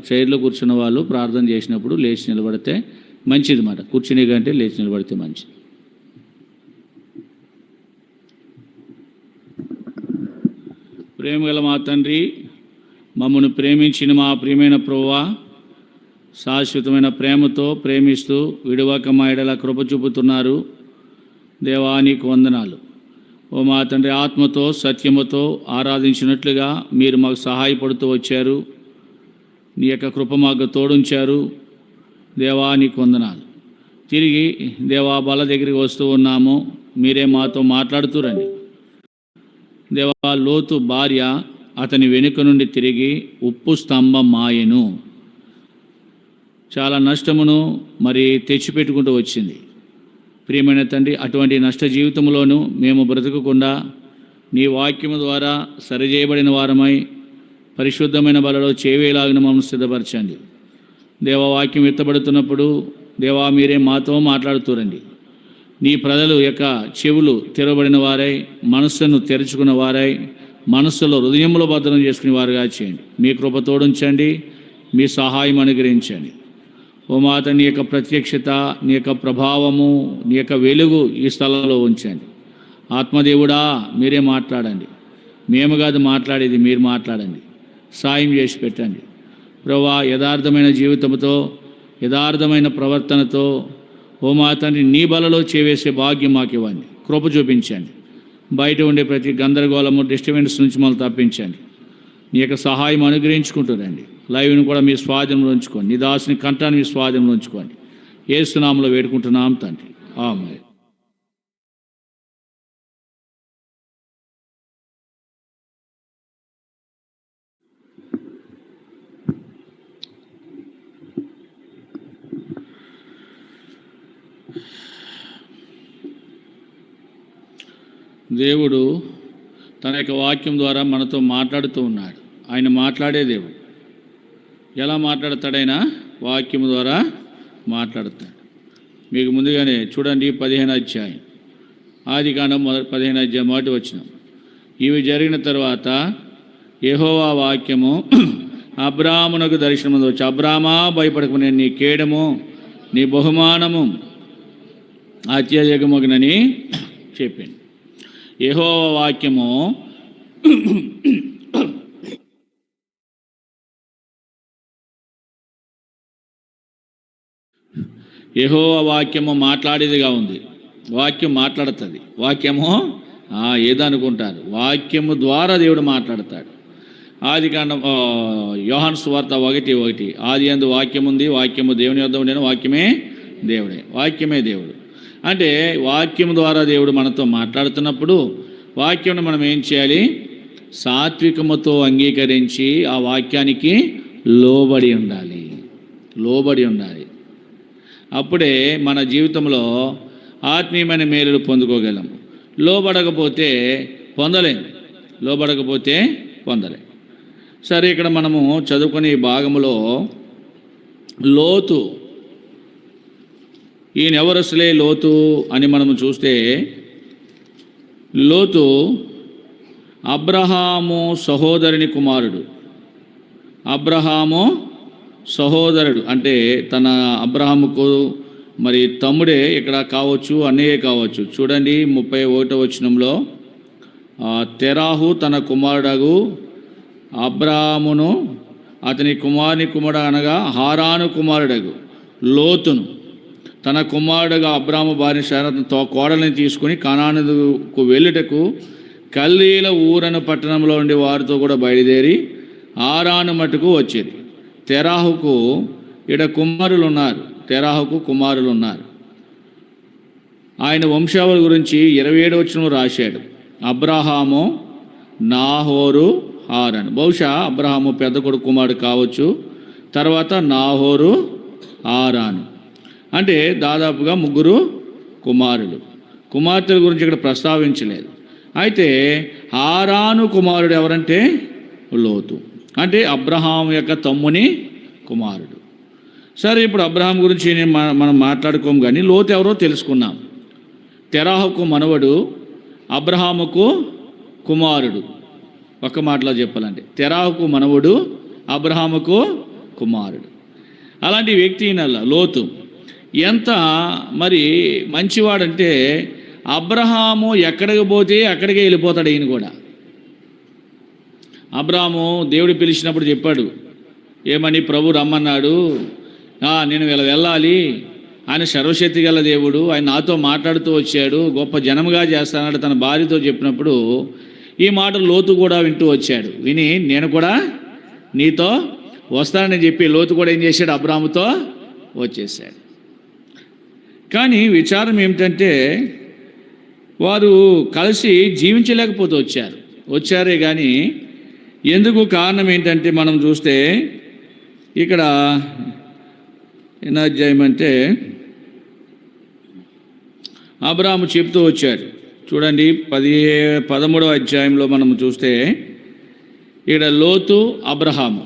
చైర్లో కూర్చున్న వాళ్ళు ప్రార్థన చేసినప్పుడు లేచి నిలబడితే మంచిది మాట. కూర్చునే కంటే లేచి నిలబడితే మంచిది. ప్రేమగల మా తండ్రి, మమ్మల్ని ప్రేమించిన మా ప్రియమైన ప్రభువా, శాశ్వతమైన ప్రేమతో ప్రేమిస్తూ విడువక మా ఎడల కృప చూపుతున్నారు. దేవా నీకు వందనాలు. ఓ మా తండ్రి, ఆత్మతో సత్యముతో ఆరాధించినట్లుగా మీరు మాకు సహాయపడుతూ వచ్చారు. నీ యొక్క కృప మాకు తోడుంచారు. దేవా నీకు వందనాలు. తిరిగి దేవా బల దగ్గరికి వస్తూ ఉన్నాము. మీరే మాతో మాట్లాడుతూ రండి. దేవా, లోతు భార్య అతని వెనుక నుండి తిరిగి ఉప్పు స్తంభం మాయను, చాలా నష్టమును మరి తెచ్చిపెట్టుకుంటూ వచ్చింది. ప్రియమైన తండ్రి, అటువంటి నష్ట జీవితంలోనూ మేము బ్రతకకుండా నీ వాక్యము ద్వారా సరిచేయబడిన వారమై పరిశుద్ధమైన బలలో చేవేలాగిన మమ్మల్ని సిద్ధపరచండి. దేవవాక్యం ఎత్తబడుతున్నప్పుడు దేవా మీరే మాతో మాట్లాడుతూరండి. నీ ప్రజలు యొక్క చెవులు తెరవబడిన వారై, మనస్సును తెరుచుకున్న వారై, మనస్సులో హృదయంలో భద్రం చేసుకునే వారుగా చేయండి. మీ కృప తోడించండి, మీ సహాయం అనుగ్రహించండి. ఓ మాత, నీ యొక్క ప్రత్యక్షత, నీ యొక్క ప్రభావము, నీ యొక్క వెలుగు ఈ స్థలంలో ఉంచండి. ఆత్మదేవుడా మీరే మాట్లాడండి. మేము కాదు మాట్లాడేది, మీరు మాట్లాడండి. సాయం చేసి పెట్టండి ప్రభువా. యథార్థమైన జీవితంతో, యథార్థమైన ప్రవర్తనతో ఓ మా తండ్రి నీ బలలో చేవేసే భాగ్యం మాకు ఇవ్వండి. కృప చూపించండి. బయట ఉండే ప్రతి గందరగోళము, డిస్టర్బెన్స్ నుంచి మమ్మల్ని తప్పించండి. నీ యొక్క సహాయం అనుగ్రహించుకుంటుందండి. లైవ్ను కూడా మీ స్వాధీనంలో ఉంచుకోండి. నీ దాసుని కంఠాన్ని మీ స్వాధీనంలో ఉంచుకోండి. యేసు నామములో వేడుకుంటున్నాం తండ్రి, ఆమేన్. దేవుడు తన యొక్క వాక్యం ద్వారా మనతో మాట్లాడుతూ ఉన్నాడు. ఆయన మాట్లాడే దేవుడు. ఎలా మాట్లాడతాడైనా? వాక్యం ద్వారా మాట్లాడతాడు. మీకు ముందుగానే చూడండి, 15వ అధ్యాయం, ఆదికాండం 15వ అధ్యాయం 1వ వచనం. ఇవి జరిగిన తర్వాత యెహోవా వాక్యము అబ్రాహామునకు దర్శనము వచ్చి, అబ్రామా భయపడకు, నేను నీ కేడము నీ బహుమానము అత్యధికమగునని చెప్పింది. యెహోవా వాక్యము యెహోవా వాక్యము మాట్లాడేదిగా ఉంది. వాక్యం మాట్లాడుతుంది. వాక్యము ఏదనుకుంటారు? వాక్యము ద్వారా దేవుడు మాట్లాడతాడు. ఆదికాండం యోహాను సువార్త 1:1, ఆది యందు వాక్యం ఉంది, వాక్యము దేవుని యొద్ద ఉండెను, వాక్యమే దేవుడే. వాక్యమే దేవుడు. అంటే వాక్యం ద్వారా దేవుడు మనతో మాట్లాడుతున్నప్పుడు వాక్యం మనం ఏం చేయాలి? సాత్వికముతో అంగీకరించి ఆ వాక్యానికి లోబడి ఉండాలి. లోబడి ఉండాలి. అప్పుడే మన జీవితంలో ఆత్మీయమైన మేలులు పొందుకోగలము. లోబడకపోతే పొందలేం. సరే, ఇక్కడ మనము చదువుకునే ఈ భాగంలో లోతు, ఈయన ఎవరసలే లోతు అని మనము చూస్తే, లోతు అబ్రహాము సహోదరుని కుమారుడు. అబ్రహాము సహోదరుడు అంటే తన అబ్రహాముకు మరి తమ్ముడే ఇక్కడ కావచ్చు, అన్నయ్యే కావచ్చు. చూడండి 31వ వచనంలో, తెరాహు తన కుమారుడగు అబ్రాహామును అతని కుమారుడు అనగా హారాను కుమారుడగు లోతును తన కుమారుడుగా అబ్రాహాము భార్య శారా కోడల్ని తీసుకుని కనానుకు వెళ్ళుటకు కల్దీల ఊరను పట్టణంలో ఉండి వారితో కూడా బయలుదేరి హారాను మట్టుకు వచ్చేది. తెరాహుకు కుమారులు ఉన్నారు. ఆయన వంశావళి గురించి 27వ వచనంలో రాశాడు. అబ్రహాము, నాహోరు, హారాను. బహుశా అబ్రహాము పెద్ద కొడుకు కుమారుడు కావచ్చు. తర్వాత నాహోరు, హారాను. అంటే దాదాపుగా 3 కుమార్తెల గురించి ఇక్కడ ప్రస్తావించలేదు. అయితే హారాను కుమారుడు ఎవరంటే లోతు, అంటే అబ్రహాం యొక్క తమ్ముని కుమారుడు. సరే, ఇప్పుడు అబ్రహాం గురించి మనం మాట్లాడుకోము, కానీ లోతు ఎవరో తెలుసుకున్నాం. తెరాహుకు మనవడు, అబ్రహాముకు కుమారుడు. ఒక్క మాటలో చెప్పాలంటే తెరాహుకు మనవడు, అబ్రహాముకు కుమారుడు. అలాంటి వ్యక్తి లోతు ఎంత మరి మంచివాడంటే అబ్రహాము ఎక్కడికి పోతే అక్కడికే వెళ్ళిపోతాడు. ఈయన కూడా అబ్రహాము దేవుడు పిలిచినప్పుడు చెప్పాడు, ఏమని? ప్రభు రమ్మన్నాడు, నేను వెళ్ళాలి, ఆయన సర్వశక్తి గల దేవుడు, ఆయన నాతో మాట్లాడుతూ వచ్చాడు, గొప్ప జనముగా చేస్తానన్నాడు తన భార్యతో చెప్పినప్పుడు ఈ మాటలు లోతు కూడా వింటూ వచ్చాడు. విని నేను కూడా నీతో వస్తానని చెప్పి లోతు కూడా ఏం చేశాడు? అబ్రాహాముతో వచ్చేసాడు. కానీ విచారం ఏమిటంటే వారు కలిసి జీవించలేకపోతూ వచ్చారే కానీ ఎందుకు కారణం ఏంటంటే మనం చూస్తే ఇక్కడ ఎన్నో అధ్యాయం అంటే అబ్రాహాము చెప్తూ వచ్చాడు. చూడండి 13వ అధ్యాయంలో మనం చూస్తే ఇక్కడ లోతు అబ్రహాము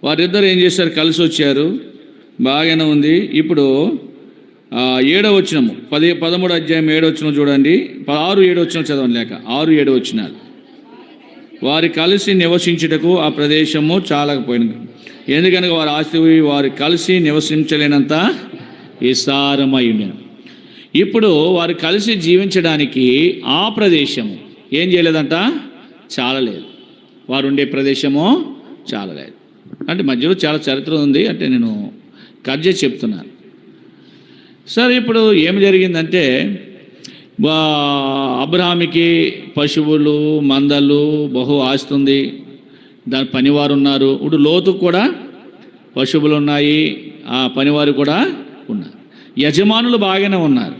వారిద్దరు ఏం చేశారు? కలిసి వచ్చారు, బాగానే ఉంది. ఇప్పుడు 7వ వచనము 13వ అధ్యాయం 7వ వచనం చూడండి. 6, 7 వచనం చదవండి, లేక 6, 7 వచనాలు. వారి కలిసి నివసించుటకు ఆ ప్రదేశము చాలకపోయినది, ఎందుకనగా వారి ఆస్తి వారు కలిసి నివసించలేనంత విస్తారమై ఉండేను. ఇప్పుడు వారు కలిసి జీవించడానికి ఆ ప్రదేశము ఏం చేయలేదంట? చాలలేదు. వారు ఉండే ప్రదేశము చాలలేదు. అంటే మధ్యలో చాలా చరిత్ర ఉంది, అంటే నేను కట్ చేసి చెప్తున్నాను. సరే, ఇప్పుడు ఏమి జరిగిందంటే అబ్రహాముకి పశువులు, మందలు, బహు ఆస్తి ఉంది, దాని పనివారు ఉన్నారు. ఇప్పుడు లోతుకు కూడా పశువులు ఉన్నాయి, ఆ పనివారు కూడా ఉన్నారు. యజమానులు బాగానే ఉన్నారు.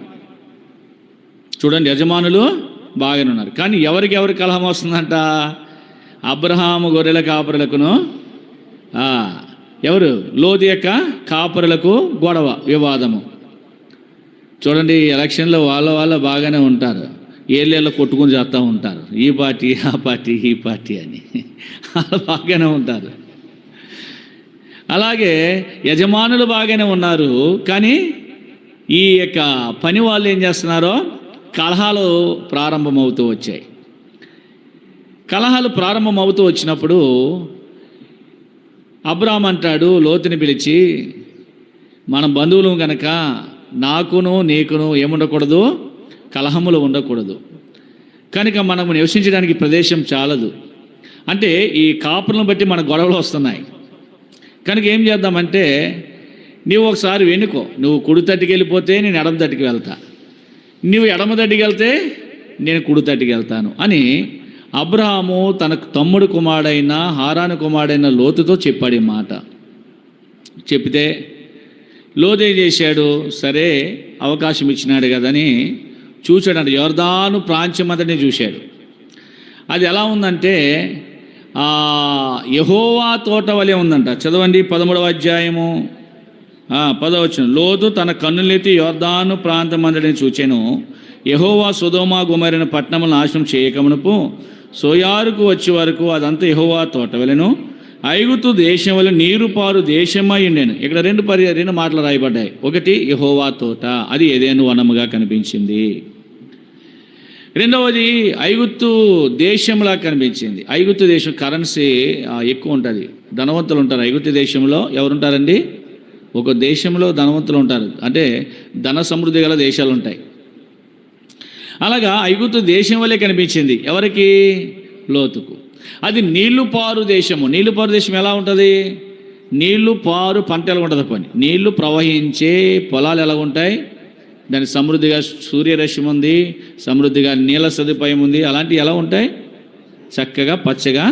చూడండి, యజమానులు బాగానే ఉన్నారు. కానీ ఎవరికి కలహం వస్తుందంట? అబ్రహాము గొర్రెల కాపరులకును ఎవరు లోతు యొక్క కాపరులకు గొడవ, వివాదము. చూడండి, ఎలక్షన్లో వాళ్ళ బాగానే ఉంటారు, ఏళ్ళేళ్ళ కొట్టుకుని చేస్తూ ఉంటారు, ఈ పార్టీ ఆ పార్టీ ఈ పార్టీ అని వాళ్ళు బాగానే ఉంటారు. అలాగే యజమానులు బాగానే ఉన్నారు, కానీ ఈ యొక్క పని వాళ్ళు ఏం చేస్తున్నారో కలహాలు ప్రారంభమవుతూ వచ్చాయి. కలహాలు ప్రారంభమవుతూ వచ్చినప్పుడు అబ్రాహాము అంటాడు లోతుని పిలిచి, మన బంధువులు గనక నాకును నీకును ఏముండకూడదు? కలహములు ఉండకూడదు. కనుక మనము నివసించడానికి ప్రదేశం చాలదు. అంటే ఈ కాపులను బట్టి మన గొడవలు వస్తున్నాయి. కనుక ఏం చేద్దామంటే, నువ్వు ఒకసారి వెనుకో, నువ్వు కుడి తట్టుకు వెళ్ళిపోతే నేను ఎడమ తట్టుకు వెళ్తా, నువ్వు ఎడమ తట్టుకు వెళ్తే నేను కుడి తట్టుకు వెళ్తాను అని అబ్రహాము తన తమ్ముడు కుమారుడైన హారాను కుమారుడైన లోతుతో చెప్పాడు ఈ మాట. చెప్తే లోతు ఏం చేశాడు? సరే, అవకాశం ఇచ్చినాడు కదని చూశాడంట. యోర్దాను ప్రాంత్యమంతటిని చూశాడు. అది ఎలా ఉందంటే యెహోవా తోట వలె ఉందంట. చదవండి 13వ అధ్యాయము 10వ వచనం. లోతు తన కన్నులెత్తి యోర్దాను ప్రాంతమంతటిని చూచెను. యెహోవా సొదొమ గొమొర్రా పట్టణములను నాశనం చేయకమునుపు సోయారుకు వచ్చే వరకు అదంతా యెహోవా తోట వలెను, ఐగుప్తు దేశం వల్ల నీరు పారు దేశమై ఉండేను. ఇక్కడ రెండు మాటలు రాయబడ్డాయి. ఒకటి యెహోవా తోట, అది ఏదెను వనముగా కనిపించింది. రెండవది ఐగుప్తు దేశంలా కనిపించింది. ఐగుప్తు దేశం కరెన్సీ ఎక్కువ ఉంటుంది, ధనవంతులు ఉంటారు. ఐగుప్తు దేశంలో ఎవరుంటారండి? ఒక దేశంలో ధనవంతులు ఉంటారు, అంటే ధన సమృద్ధి గల దేశాలు ఉంటాయి. అలాగా ఐగుప్తు దేశం వల్లే కనిపించింది. ఎవరికి? లోతుకు. అది నీళ్లు పారు దేశము. నీళ్లు పారు దేశం ఎలా ఉంటుంది? నీళ్లు పారు పంట ఎలా ఉంటుంది? పని నీళ్లు ప్రవహించే పొలాలు ఎలా ఉంటాయి? దాని సమృద్ధిగా సూర్యరశ్మి ఉంది, సమృద్ధిగా నీళ్ళ సదుపాయం ఉంది. అలాంటివి ఎలా ఉంటాయి? చక్కగా పచ్చగా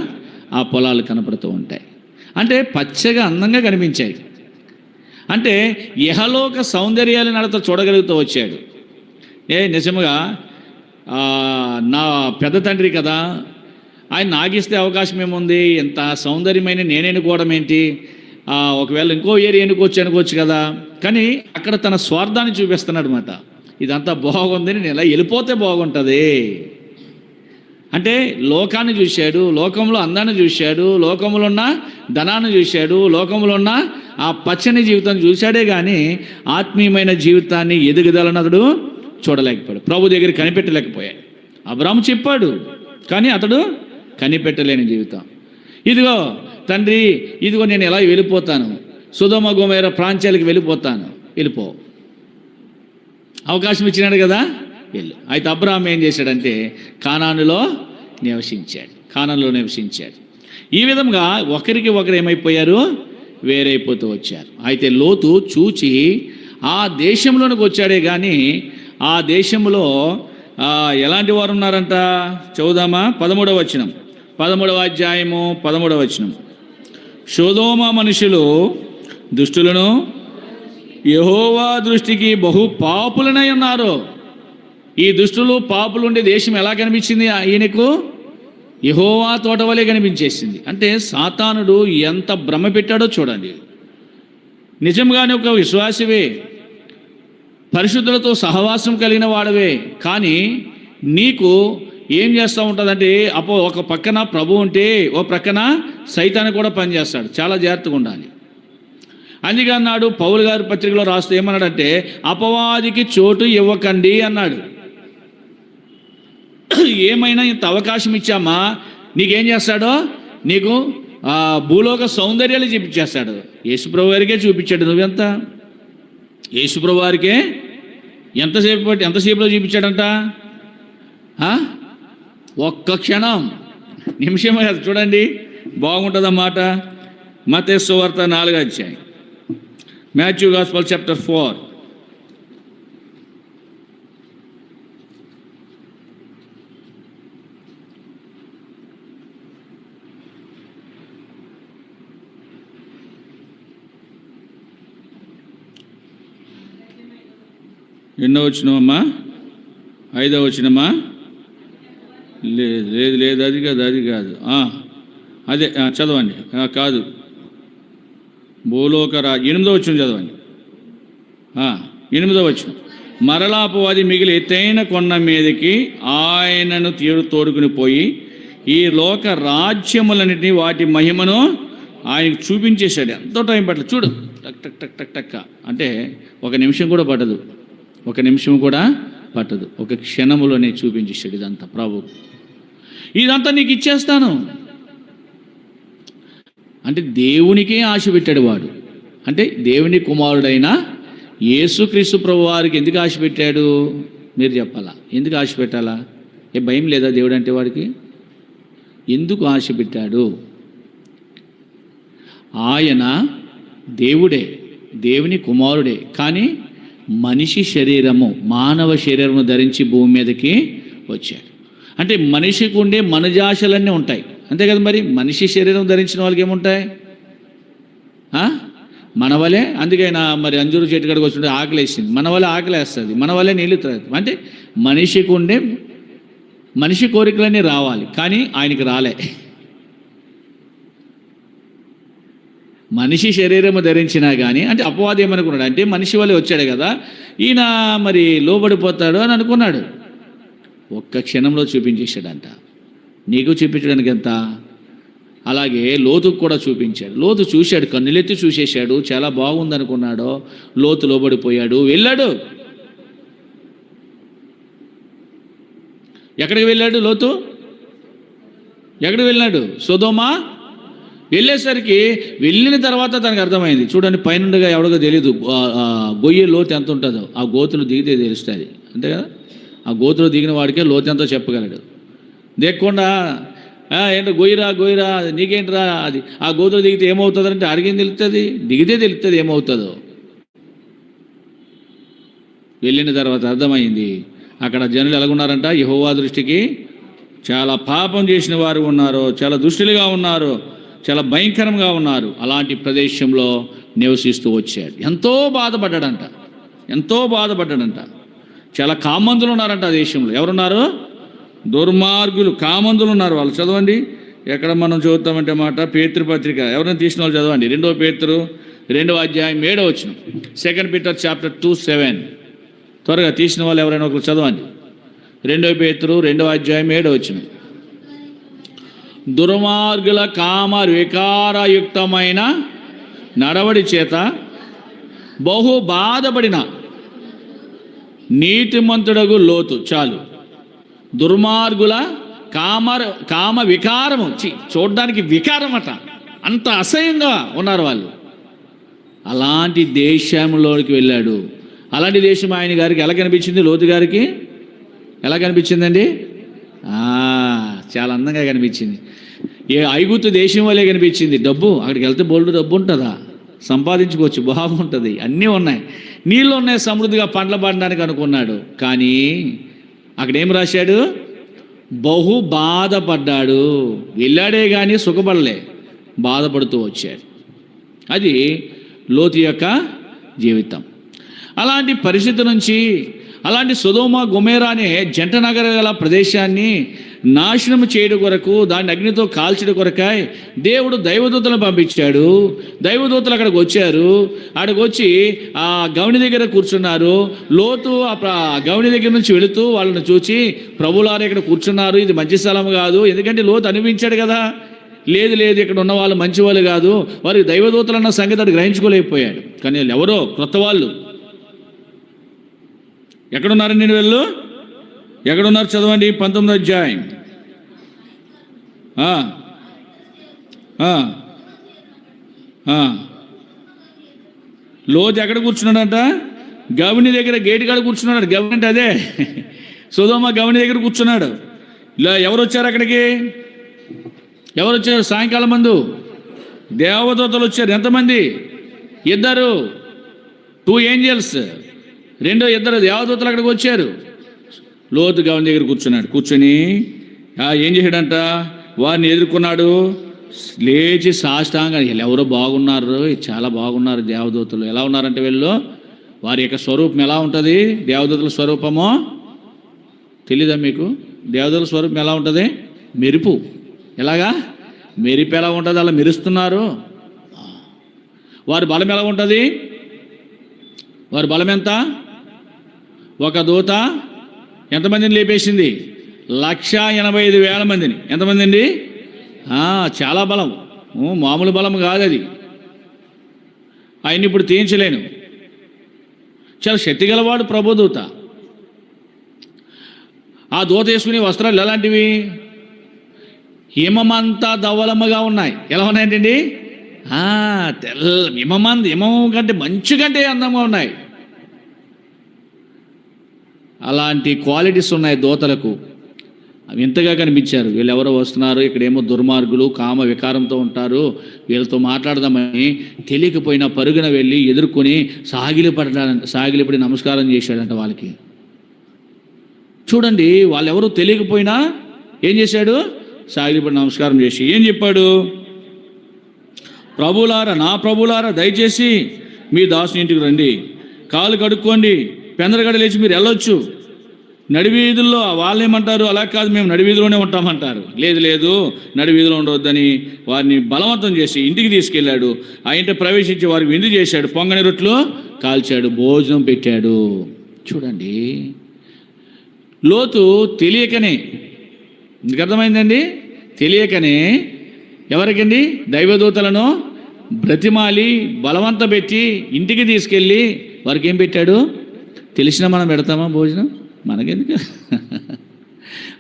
ఆ పొలాలు కనపడుతూ ఉంటాయి. అంటే పచ్చగా అందంగా కనిపించాయి. అంటే ఇహలోక సౌందర్యాలను నడత చూడగలుగుతూ వచ్చాడు. నిజముగా నా పెద్ద తండ్రి కదా, ఆయన నాగిస్తే అవకాశం ఏముంది? ఎంత సౌందర్యమైన నేను ఎన్నుకోవడం ఏంటి? ఒకవేళ ఇంకో ఏరియా ఎన్నుకోవచ్చు కదా. కానీ అక్కడ తన స్వార్థాన్ని చూపిస్తున్నాడు అన్నమాట. ఇదంతా బాగుంది, నేను ఇలా వెళ్ళిపోతే బాగుంటుంది. అంటే లోకాన్ని చూశాడు, లోకంలో అందాన్ని చూశాడు, లోకంలో ఉన్న ధనాన్ని చూశాడు, లోకంలో ఉన్న ఆ పచ్చని జీవితాన్ని చూశాడే కానీ ఆత్మీయమైన జీవితాన్ని ఎదుగుదలని అతడు చూడలేకపోయాడు. ప్రభు దగ్గర కనిపెట్టలేకపోయాడు. అబ్రాహాము చెప్పాడు, కానీ అతడు కనిపెట్టలేని జీవితం. ఇదిగో తండ్రి ఇదిగో నేను ఎలా వెళ్ళిపోతాను, సొదొమ గొమొర్రా ప్రాంతాలకు వెళ్ళిపోతాను, వెళ్ళిపో, అవకాశం ఇచ్చినాడు కదా, వెళ్ళు. అయితే అబ్రాహాం ఏం చేశాడంటే కానానులో నివసించాడు. ఈ విధంగా ఒకరికి ఒకరు ఏమైపోయారు, వేరైపోతూ వచ్చారు. అయితే లోతు చూచి ఆ దేశంలోనికి వచ్చాడే కానీ ఆ దేశంలో ఎలాంటి వారు ఉన్నారంట చదువుదామా. 13వ వచనం, 13వ అధ్యాయము 13వ వచనం. సొదొమ మనుషులు దుష్టులను యెహోవా దృష్టికి బహు పాపులనై ఉన్నారు. ఈ దుష్టులు పాపులు ఉండే దేశం ఎలా కనిపించింది ఈయనకు? యెహోవా తోట వలె కనిపించేసింది. అంటే సాతానుడు ఎంత భ్రమ పెట్టాడో చూడండి. నిజంగానే ఒక విశ్వాసివే, పరిశుద్ధులతో సహవాసం కలిగిన వాడవే, కానీ నీకు ఏం చేస్తూ ఉంటుందంటే ఒక పక్కన ప్రభు ఉంటే ఓ ప్రక్కన సైతాను కూడా పనిచేస్తాడు. చాలా జాగ్రత్తగా ఉండాలి. అందుకే అన్నాడు పౌలు గారి పత్రికలో రాస్తూ ఏమన్నాడంటే అపవాదికి చోటు ఇవ్వకండి అన్నాడు. ఏమైనా ఇంత అవకాశం ఇచ్చామా నీకేం చేస్తాడో, నీకు భూలోక సౌందర్యాలు చూపించేస్తాడు. యేసుప్రభు వారికే చూపించాడు. నువ్వెంత? యేసుప్రభు వారికే ఎంతసేపులో చూపించాడంట? ఒక్క క్షణం, నిమిషమే కదా. చూడండి బాగుంటుందన్నమాట. మత్తయి సువార్త 4వ అధ్యాయం, మాథ్యూ గాస్పెల్ చాప్టర్ 4. ఎన్నో వచ్చినమ్మా? 5వ వచనమా? లేదు అది కాదు. అదే చదవండి. కాదు, భూలోక 8వ వచనం చదవండి. 8వ వచనం. మరలా అపవాది మిగిలి ఎత్తైన కొండ మీదకి ఆయనను తోడుకుని పోయి ఈ లోక రాజ్యములన్నిటినీ వాటి మహిమను ఆయనకు చూపించేశాడు. ఎంతో టైం పట్టదు చూడు, టక్ టక్ టక్ టక్ టక్ అంటే ఒక నిమిషం కూడా పట్టదు. ఒక క్షణములోనే చూపించేశాడు. ఇదంతా ప్రభు, ఇదంతా నీకు ఇచ్చేస్తాను అంటే దేవునికే ఆశ పెట్టాడు వాడు. అంటే దేవుని కుమారుడైన యేసుక్రీస్తు ప్రభు వారికి ఎందుకు ఆశ పెట్టాడు మీరు చెప్పాలా? ఎందుకు ఆశ పెట్టాలా? భయం లేదా దేవుడు అంటే వాడికి? ఎందుకు ఆశ పెట్టాడు? ఆయన దేవుడే, దేవుని కుమారుడే, కానీ మనిషి శరీరము, మానవ శరీరము ధరించి భూమి మీదకి వచ్చాడు. అంటే మనిషికి ఉండే మనజాశలన్నీ ఉంటాయి, అంతే కదా. మరి మనిషి శరీరం ధరించిన వాళ్ళకి ఏముంటాయి? మన వలే. అందుకైనా మరి అంజూరు చెట్టు కాడికి వచ్చి ఆకలి వేసింది, మన వల్లే ఆకలి వేస్తుంది, మన వల్లే నీళ్ళు తాగుతుంది. అంటే మనిషికి ఉండే మనిషి కోరికలన్నీ రావాలి, కానీ ఆయనకి రాలే. మనిషి శరీరము ధరించినా కానీ, అంటే అపవాది ఏమనుకున్నాడు అంటే మనిషి వల్లే వచ్చాడు కదా, ఈయన మరి లోబడిపోతాడు అని అనుకున్నాడు. ఒక్క క్షణంలో చూపించేశాడంట. నీకు చూపించడానికి ఎంత? అలాగే లోతుకు కూడా చూపించాడు. లోతు చూశాడు, కన్నులెత్తి చూసేశాడు, చాలా బాగుంది అనుకున్నాడు. లోతు లోబడిపోయాడు, వెళ్ళాడు. ఎక్కడికి వెళ్ళాడు లోతు? ఎక్కడికి వెళ్ళాడు? సొదొమ. వెళ్ళేసరికి వెళ్ళిన తర్వాత తనకు అర్థమైంది. చూడండి, పైనుండగా ఎవడికో తెలియదు గొయ్యి లోతు ఎంత ఉంటుందో, ఆ గోతులు దిగితే తెలుస్తుంది, అంతే కదా. ఆ గోతులు దిగిన వాడికే లోతు ఎంతో చెప్పగలడు. దిగకుండా ఏంటో గొయ్యిరా నీకేంటిరా అది, ఆ గోతులు దిగితే ఏమవుతుంది అంటే అడిగింది తెలుస్తుంది, దిగితే తెలుస్తుంది ఏమవుతుందో. వెళ్ళిన తర్వాత అర్థమైంది అక్కడ జనులు ఎలాగున్నారంట, యెహోవా దృష్టికి చాలా పాపం చేసిన వారు ఉన్నారు, చాలా దుష్టులుగా ఉన్నారు, చాలా భయంకరంగా ఉన్నారు. అలాంటి ప్రదేశంలో నివసిస్తూ వచ్చాడు. ఎంతో బాధపడ్డాడంట. చాలా కామందులు ఉన్నారంట ఆ దేశంలో. ఎవరున్నారు? దుర్మార్గులు, కామందులు ఉన్నారు. వాళ్ళు చదవండి, ఎక్కడ మనం చదువుతామంటే మాట పేతురు పత్రిక, ఎవరైనా తీసిన వాళ్ళు చదవండి. 2వ పేతురు 2వ అధ్యాయం 7వ వచనం. 2 Peter chapter 2:7. త్వరగా తీసిన వాళ్ళు ఎవరైనా ఒకరు చదవండి. 2వ పేతురు 2వ అధ్యాయం 7వ వచనం. దుర్మార్గుల కామ వికారయుక్తమైన నడవడి చేత బహు బాధపడిన నీతిమంతుడగు లోతు. చాలు. దుర్మార్గుల కామ వికారము, చూడ్డానికి వికారం అట. అంత అసహ్యంగా ఉన్నారు వాళ్ళు. అలాంటి దేశంలోకి వెళ్ళాడు. అలాంటి దేశం ఆయన గారికి ఎలా కనిపించింది? లోతు గారికి ఎలా కనిపించిందండి? చాలా అందంగా కనిపించింది. ఐగుప్తు దేశం వల్లే కనిపించింది. డబ్బు, అక్కడికి వెళ్తే బోల్డ్ డబ్బు ఉంటుందా, సంపాదించుకోవచ్చు, బాగుంటుంది, అన్నీ ఉన్నాయి, నీళ్ళు ఉన్నాయి, సమృద్ధిగా పంటలు పండడానికి అనుకున్నాడు. కానీ అక్కడేం రాశాడు? బహు బాధపడ్డాడు. వెళ్ళాడే కానీ సుఖపడలే, బాధపడుతూ వచ్చాడు. అది లోతు యొక్క జీవితం. అలాంటి పరిస్థితి నుంచి, అలాంటి సొదొమ గొమొర్రా అనే జంట నగరాల ప్రదేశాన్ని నాశనం చేయడం కొరకు, దాన్ని అగ్నితో కాల్చడం కొరకై దేవుడు దైవదూతలను పంపించాడు. దైవదూతలు అక్కడికి వచ్చారు. అక్కడికి వచ్చి ఆ గవని దగ్గర కూర్చున్నారు. లోతు ఆ గవని దగ్గర నుంచి వెళుతూ వాళ్ళని చూసి, ప్రభువులారా ఇక్కడ కూర్చున్నారు, ఇది మంచి స్థలం కాదు. ఎందుకంటే లోతు అనిపించాడు కదా, లేదు ఇక్కడ ఉన్న వాళ్ళు మంచి వాళ్ళు కాదు, వారికి దైవదూతలు అన్న సంగతి గ్రహించుకోలేకపోయాడు. కానీ వాళ్ళు ఎవరో క్రొత్త వాళ్ళు. ఎక్కడున్నారండి వీళ్ళు? ఎక్కడున్నారు? చదవండి 19వ అధ్యాయం. లోతు ఎక్కడ కూర్చున్నాడంట? గవని దగ్గర, గేటు కాడ కూర్చున్నాడు. గవని అంటే అదే, సొదొమ గవని దగ్గర కూర్చున్నాడు. ఇలా ఎవరు వచ్చారు అక్కడికి? ఎవరు వచ్చారు? సాయంకాలం మందు దేవదూతలు వచ్చారు. ఎంతమంది? 2 ఏంజల్స్, 2 దేవదూతలు అక్కడికి వచ్చారు. లోతు గవని దగ్గర కూర్చున్నాడు. కూర్చొని ఏం చేశాడంట? వారిని ఎదుర్కొన్నాడు. లేచి సాష్టాంగా, వీళ్ళు ఎవరో బాగున్నారు, చాలా బాగున్నారు దేవదూతలు. ఎలా ఉన్నారంటే వీళ్ళు, వారి యొక్క స్వరూపం ఎలా ఉంటుంది? దేవదూతల స్వరూపమో తెలీదా మీకు? దేవదూతల స్వరూపం ఎలా ఉంటుంది? మెరుపు. ఎలాగా? మెరుపు ఎలా ఉంటుంది? అలా మెరుస్తున్నారు. వారి బలం ఎలా ఉంటుంది? వారి బలం ఎంత? ఒక దూత ఎంతమందిని లేపేసింది? 1,85,000 మందిని. ఎంతమంది అండి? చాలా బలం, మామూలు బలం కాదు అది. ఆయన్ని ఇప్పుడు తీయించలేను. చాలా శక్తి గలవాడు ప్రభుదూత. ఆ దూత వేసుకునే వస్త్రాలు ఎలాంటివి? హిమమంతా ధవలముగా ఉన్నాయి. ఎలా ఉన్నాయంటండి? హిమం కంటే మంచు కంటే అందంగా ఉన్నాయి. అలాంటి క్వాలిటీస్ ఉన్నాయి దూతలకు. అవి ఎంతగా కనిపించారు. వీళ్ళు ఎవరో వస్తున్నారు, ఇక్కడేమో దుర్మార్గులు, కామ వికారంతో ఉంటారు, వీళ్ళతో మాట్లాడదామని తెలియకపోయినా పరుగున వెళ్ళి ఎదుర్కొని సాగిలిపడి నమస్కారం చేశాడంట వాళ్ళకి. చూడండి, వాళ్ళు ఎవరు తెలియకపోయినా ఏం చేశాడు? సాగిలిపడి నమస్కారం చేసి ఏం చెప్పాడు? ప్రభులారా, నా ప్రభులారా, దయచేసి మీ దాసుని ఇంటికి రండి, కాలు కడుక్కోండి, పెందరగడ లేచి మీరు వెళ్ళొచ్చు. నడివీధుల్లో వాళ్ళు ఏమంటారు? అలా కాదు, మేము నడివీధిలోనే ఉంటామంటారు. లేదు, నడివీధిలో ఉండవద్దని వారిని బలవంతం చేసి ఇంటికి తీసుకెళ్ళాడు. ఆ ఇంట ప్రవేశించి వారికి విందు చేశాడు, పొంగని రొట్టెలు కాల్చాడు, భోజనం పెట్టాడు. చూడండి, లోతు తెలియకనే, మీకు అర్థమైందండి? తెలియకనే ఎవరికండి? దైవదూతలను బ్రతిమాలి బలవంత పెట్టి ఇంటికి తీసుకెళ్ళి వారికి ఏం పెట్టాడు? తెలిసినా మనం పెడతామా భోజనం?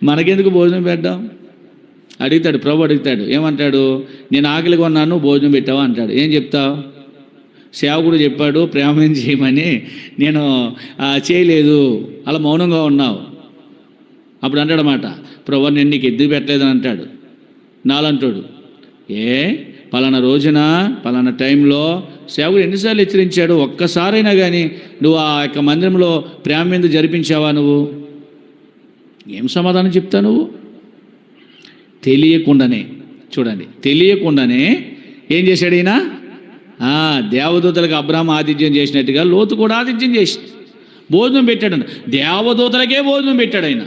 మనకెందుకు భోజనం పెట్టాం? అడుగుతాడు ప్రభు, అడుగుతాడు, ఏమంటాడు? నేను ఆకలిగా ఉన్నాను, భోజనం పెట్టావా అంటాడు. ఏం చెప్తావు? సేవకుడు చెప్పాడు ప్రేమ చేయమని, నేను చేయలేదు, అలా మౌనంగా ఉన్నావు. అప్పుడు అంటాడన్నమాట, ప్రభు నేను నీకు ఎందుకు పెట్టలేదని అంటాడు. నాలంటాడు, పలానా రోజున పలానా టైంలో సేవకుడు ఎన్నిసార్లు హెచ్చరించాడు, ఒక్కసారైనా కానీ నువ్వు ఆ యొక్క మందిరంలో ప్రేమ మీద జరిపించావా? నువ్వు ఏం సమాధానం చెప్తావు? నువ్వు తెలియకుండానే, చూడండి, తెలియకుండానే ఏం చేశాడు ఈయన? దేవదూతలకు అబ్రాహాము ఆతిథ్యం చేసినట్టుగా లోతు కూడా ఆతిథ్యం చేసి భోజనం పెట్టాడు. దేవదూతలకే భోజనం పెట్టాడు ఆయన.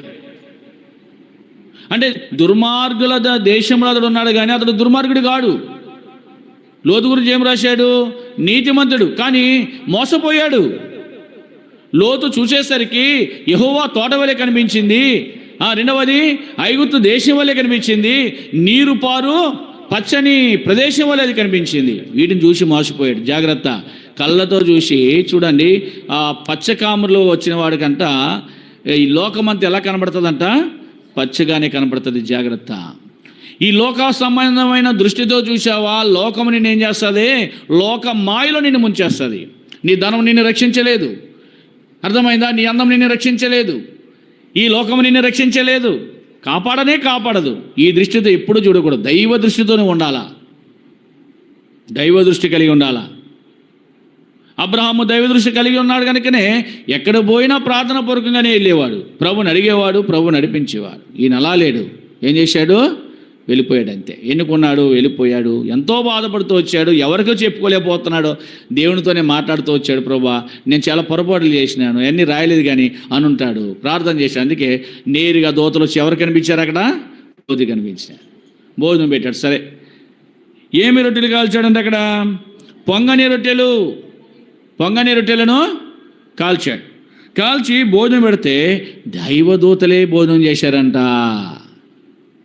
అంటే దుర్మార్గుల దేశంలో అతడు ఉన్నాడు, కానీ అతడు దుర్మార్గుడు కాడు. లోతు గురించి ఏం రాశాడు? నీతిమంతుడు, కానీ మోసపోయాడు. లోతు చూసేసరికి యెహోవా తోట వలె కనిపించింది. రెండవది ఐగుప్తు దేశం వలె కనిపించింది. నీరు పారు పచ్చని ప్రదేశం వలె అది కనిపించింది. వీటిని చూసి మోసపోయాడు. జాగ్రత్త, కళ్ళతో చూసి చూడండి. ఆ పచ్చకాములో వచ్చిన వాడికంట ఈ లోకమంతా ఎలా కనబడుతుందంట? పచ్చగానే కనబడుతుంది. జాగ్రత్త. ఈ లోక సంబంధమైన దృష్టితో చూసావా, లోకము నిన్ను ఏం చేస్తుంది? లోక మాయలో నిన్ను ముంచేస్తుంది. నీ ధనం నిన్ను రక్షించలేదు, అర్థమైందా? నీ అందం నిన్ను రక్షించలేదు, ఈ లోకము నిన్ను రక్షించలేదు, కాపాడదు. ఈ దృష్టితో ఎప్పుడు చూడకూడదు. దైవ దృష్టితోనే ఉండాలా, దైవ దృష్టి కలిగి ఉండాలా. అబ్రహాము దైవ దృష్టి కలిగి ఉన్నాడు కనుకనే ఎక్కడ పోయినా ప్రార్థన పూర్వకంగానే వెళ్ళేవాడు, ప్రభుని అడిగేవాడు, ప్రభు నడిపించేవాడు. ఈయన అలా లేడు. ఏం చేశాడు? వెళ్ళిపోయాడు అంతే. ఎన్నుకున్నాడు, వెళ్ళిపోయాడు. ఎంతో బాధపడుతూ వచ్చాడు, ఎవరికో చెప్పుకోలేకపోతున్నాడు. దేవునితోనే మాట్లాడుతూ వచ్చాడు, ప్రభా నేను చాలా పొరపాట్లు చేసినాను, అన్నీ రాయలేదు కానీ అనుంటాడు, ప్రార్థన చేశాడు. అందుకే నేరుగా దూతలు వచ్చి ఎవరు కనిపించారు? అక్కడ రోజు కనిపించారు, భోజనం పెట్టాడు. సరే, ఏమి రొట్టెలు కాల్చాడంటే అక్కడ పొంగని రొట్టెలను కాల్చాడు. కాల్చి భోజనం పెడితే దైవదూతలే భోజనం చేశారంట.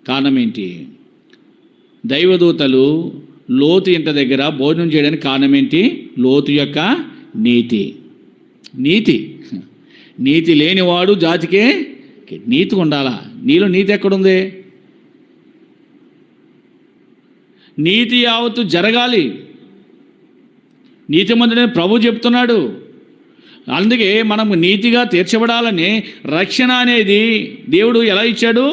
కారణం ఏంటి? దైవదూతలు లోతు ఇంటి దగ్గర భోజనం చేయడానికి కారణం ఏంటి? లోతు యొక్క నీతి లేనివాడు జాతికే నీతి ఉండాలా. నీలో నీతి ఎక్కడుంది? నీతి యావత్తు జరగాలి. నీతిమంతుడని ప్రభు చెప్తున్నాడు. అందుకే మనము నీతిగా తీర్చబడాలని రక్షణ అనేది దేవుడు ఎలా ఇచ్చాడు?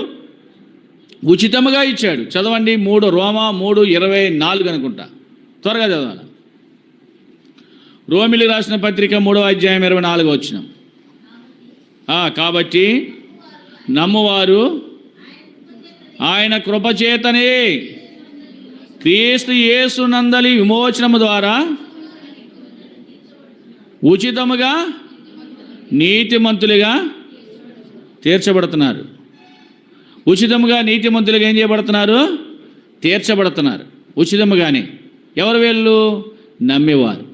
ఉచితముగా ఇచ్చాడు. చదవండి, రోమా 3:24 అనుకుంటా, త్వరగా చదవాలి. రోమిలి రాసిన పత్రిక 3వ అధ్యాయం 24వ వచనం. కాబట్టి నమ్మువారు ఆయన కృపచేతనే క్రీస్తు యేసు నందలి విమోచనము ద్వారా ఉచితముగా నీతిమంతులుగా తీర్చబడుతున్నారు. ఉచితముగా నీతిమంతులుగా ఏం చేయబడుతున్నారు? తీర్చబడుతున్నారు ఉచితముగానే. ఎవరు వీళ్ళు? నమ్మేవారు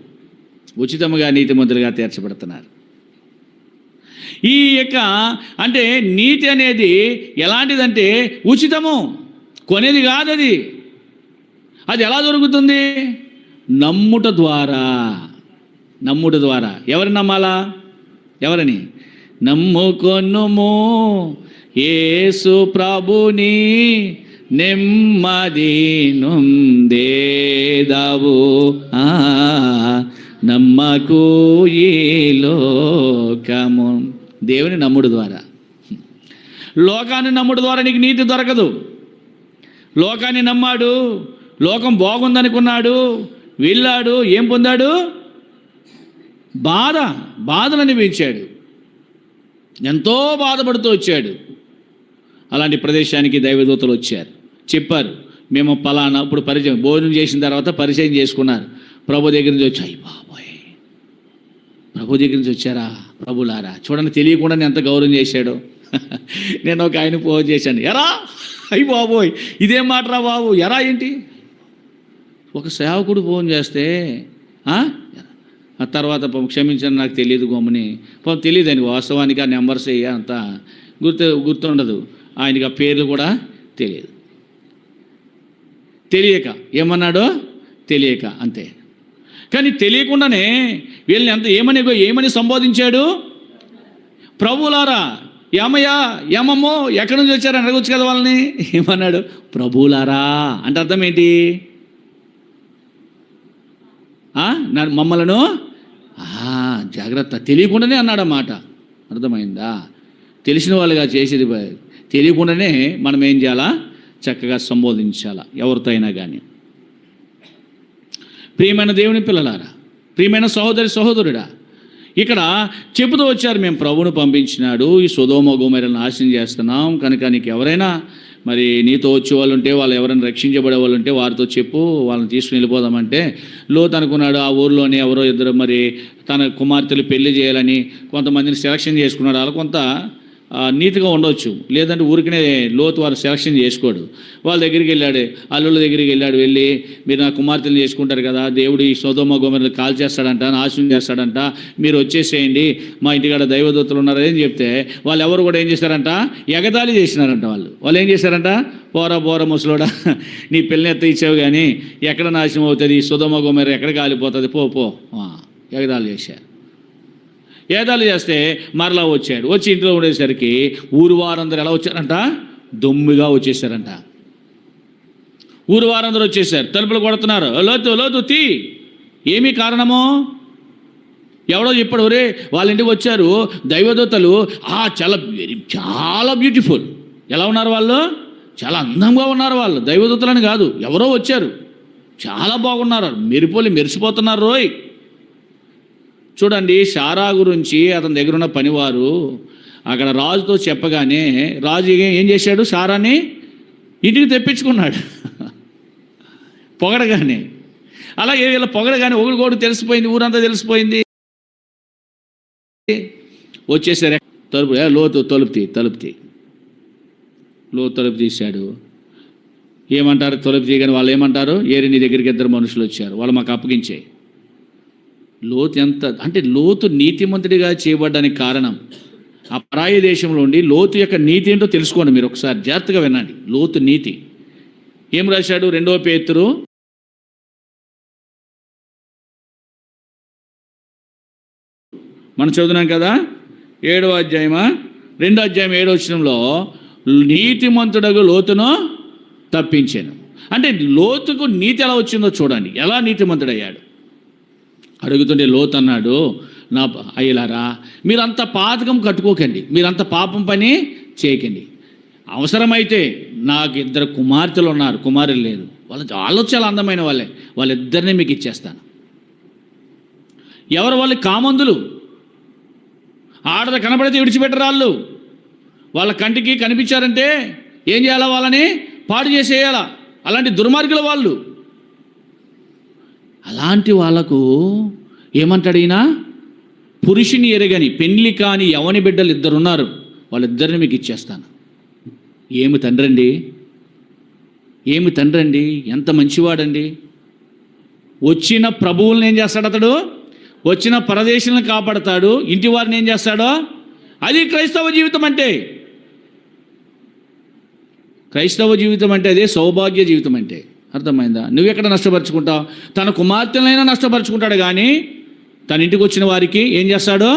ఉచితముగా నీతిమంతులుగా తీర్చబడుతున్నారు. ఈ యొక్క అంటే నీతి అనేది ఎలాంటిదంటే ఉచితము, కొనేది కాదు. అది ఎలా దొరుకుతుంది? నమ్ముట ద్వారా. ఎవరిని నమ్మాలా? ఎవరిని? నమ్ముకొనుము యేసు ప్రభుని నెమ్మది నొందేదావు నమ్మకు ఈ లోకము. దేవుని నమ్ముడు ద్వారా. లోకాన్ని నమ్ముడు ద్వారా నీకు నీతి దొరకదు. లోకాన్ని నమ్మాడు, లోకం బాగుందనుకున్నాడు, వెళ్ళాడు, ఏం పొందాడు? బాధలు అనిపించాడు, ఎంతో బాధపడుతూ వచ్చాడు. అలాంటి ప్రదేశానికి దైవదూతలు వచ్చారు, చెప్పారు మేము పలానా. ఇప్పుడు పరిచయం భోజనం చేసిన తర్వాత పరిచయం చేసుకున్నారు. ప్రభు దగ్గర నుంచి వచ్చి, బాబాయ్ ప్రభు దగ్గర నుంచి వచ్చారా ప్రభులారా, చూడండి తెలియకుండానే ఎంత గౌరవం చేశాడు. నేను ఒక ఆయన ఫోన్ చేశాను, ఎరా అయ్యి బాబోయ్ ఇదేం మాటరా బాబు, ఎరా ఏంటి? ఒక సేవకుడు ఫోన్ చేస్తే ఆ తర్వాత క్షమించండి నాకు తెలియదు గమ్ముని, తెలియదు ఆయనకి వాస్తవానికి ఆ నెంబర్స్ అంత గుర్తుండదు, ఆయనకి ఆ పేర్లు కూడా తెలియక ఏమన్నాడో తెలియక అంతే. కానీ తెలియకుండానే వీళ్ళని ఎంత ఏమని సంబోధించాడు? ప్రభులారా, ఏమయ్యా ఏమమ్మో ఎక్కడి నుంచి వచ్చారని అడగొచ్చు కదా వాళ్ళని. ఏమన్నాడు? ప్రభులారా అంటే అర్థం ఏంటి? మమ్మలను జాగ్రత్త. తెలియకుండానే అన్నాడన్నమాట, అర్థమైందా? తెలిసిన వాళ్ళుగా చేసేది తెలియకుండానే మనం ఏం చేయాలా? చక్కగా సంబోధించాలా ఎవరితో అయినా కానీ. ప్రియమైన దేవుని పిల్లలారా, ప్రియమైన సహోదరుడా, ఇక్కడ చెబుతూ వచ్చారు, మేము ప్రభువును పంపించినాడు, ఈ సొదొమ గొమొర్రాను నాశనం చేస్తున్నాం కనుక నీకు ఎవరైనా మరి నీతో వచ్చే వాళ్ళు ఉంటే, వాళ్ళు ఎవరైనా రక్షించబడే వాళ్ళు ఉంటే వారితో చెప్పు, వాళ్ళని తీసుకుని వెళ్ళిపోదామంటే లోతు అనుకున్నాడు ఆ ఊరిలోనే ఎవరో ఇద్దరు మరి తన కుమార్తెలు పెళ్లి చేయాలని కొంతమందిని సెలక్షన్ చేసుకున్నాడు. వాళ్ళు కొంత నీతిగా ఉండొచ్చు, లేదంటే ఊరికనే లోతు వారు సెలక్షన్ చేసుకోడు. వాళ్ళ దగ్గరికి వెళ్ళాడు, అల్లుళ్ళ దగ్గరికి వెళ్ళాడు. వెళ్ళి మీరు నా కుమార్తెలు చేసుకుంటారు కదా, దేవుడు ఈ సొదొమ గొమొర్రాను కాల్ చేస్తాడంట, నాశనం చేస్తాడంట, మీరు వచ్చేసేయండి, మా ఇంటికాడ దైవదూతలు ఉన్నారు అని చెప్తే వాళ్ళు ఎవరు కూడా ఏం చేశారంట? ఎగతాళి చేసినారంట. వాళ్ళు ఏం చేశారంట? పోరా ముసలోడా, నీ పిల్లని ఎత్త ఇచ్చావు కానీ ఎక్కడ నాశనం అవుతుంది, ఈ సొదొమ గొమొర్రా ఎక్కడ కాలిపోతుంది, పో ఎగతాళి చేశారు. ఏదాలు చేస్తే మరలా వచ్చాడు. వచ్చి ఇంట్లో ఉండేసరికి ఊరు వారందరూ ఎలా వచ్చారంట? దొమ్మిగా వచ్చేసారంట. ఊరు వారందరూ వచ్చేసారు, తలుపులు కొడుతున్నారు, లోతు లోతు తీ. ఏమీ కారణమో ఎవడో చెప్పాడు, ఒరే వాళ్ళ ఇంటికి వచ్చారు దైవదూతలు, చాలా బ్యూటిఫుల్. ఎలా ఉన్నారు వాళ్ళు? చాలా అందంగా ఉన్నారు వాళ్ళు. దైవదూతలని కాదు, ఎవరో వచ్చారు, చాలా బాగున్నారు, మెరిసిపోతున్నారు రోయ్. చూడండి, సారా గురించి అతని దగ్గర ఉన్న పనివారు అక్కడ రాజుతో చెప్పగానే రాజు ఏం చేశాడు? సారాని ఇంటికి తెప్పించుకున్నాడు పొగడగానే. అలాగే వీళ్ళ పొగడగానే ఒకరికొకటి తెలిసిపోయింది, ఊరంతా తెలిసిపోయింది. వచ్చేసారు తలుపు, లోతు తలుపు తీశాడు. ఏమంటారు? తలుపు తీయగానే వాళ్ళు ఏమంటారు? ఏరి నీ దగ్గరికి ఇద్దరు మనుషులు వచ్చారు, వాళ్ళు మాకు అప్పగించాయి. లోతు ఎంత అంటే, లోతు నీతిమంతుడిగా చేయబడ్డానికి కారణం ఆ పరాయి దేశంలో ఉండి లోతు యొక్క నీతి ఏంటో తెలుసుకోండి. మీరు ఒకసారి జాగ్రత్తగా వినండి. లోతు నీతి ఏం రాశాడు? 2 పేతురు మనం చదువుతున్నాం కదా, 7వ అధ్యాయమా 2వ అధ్యాయం 7వ వచనంలో నీతిమంతుడగు లోతును తప్పించాను. అంటే లోతుకు నీతి ఎలా వచ్చిందో చూడండి, ఎలా నీతిమంతుడయ్యాడు. అడుగుతుంటే లోతు అన్నాడు, నా అయ్యలారా మీరంత పాతకం కట్టుకోకండి, మీరంత పాపం పని చేయకండి. అవసరమైతే నాకు 2 కుమార్తెలు ఉన్నారు, కుమారులు లేరు, వాళ్ళు చాలా అందమైన వాళ్ళే, వాళ్ళిద్దరినీ మీకు ఇచ్చేస్తాను. ఎవరు వాళ్ళు? కామందులు. ఆడద కనబడితే విడిచిపెట్టరాళ్ళు. వాళ్ళ కంటికి కనిపించారంటే ఏం చేయాలా? వాళ్ళని పాడు చేసేయాలా. అలాంటి దుర్మార్గుల వాళ్ళు. అలాంటి వాళ్ళకు ఏమంటాడు ఈయన? పురుషుని ఎరగని పెళ్లి కాని యవని బిడ్డలు 2 ఉన్నారు, వాళ్ళిద్దరిని మీకు ఇచ్చేస్తాను. ఏమి తండ్రి అండి, ఎంత మంచివాడండి. వచ్చిన ప్రభువులను ఏం చేస్తాడు అతడు? వచ్చిన పరదేశులను కాపాడతాడు, ఇంటి వారిని ఏం చేస్తాడో అది క్రైస్తవ జీవితం అంటే. క్రైస్తవ జీవితం అంటే అదే సౌభాగ్య జీవితం అంటే. అర్థమైందా? నువ్వెక్కడ నష్టపరుచుకుంటావు? తన కుమార్తెలైనా నష్టపరుచుకుంటాడు, కానీ తన ఇంటికి వచ్చిన వారికి ఏం చేస్తాడు?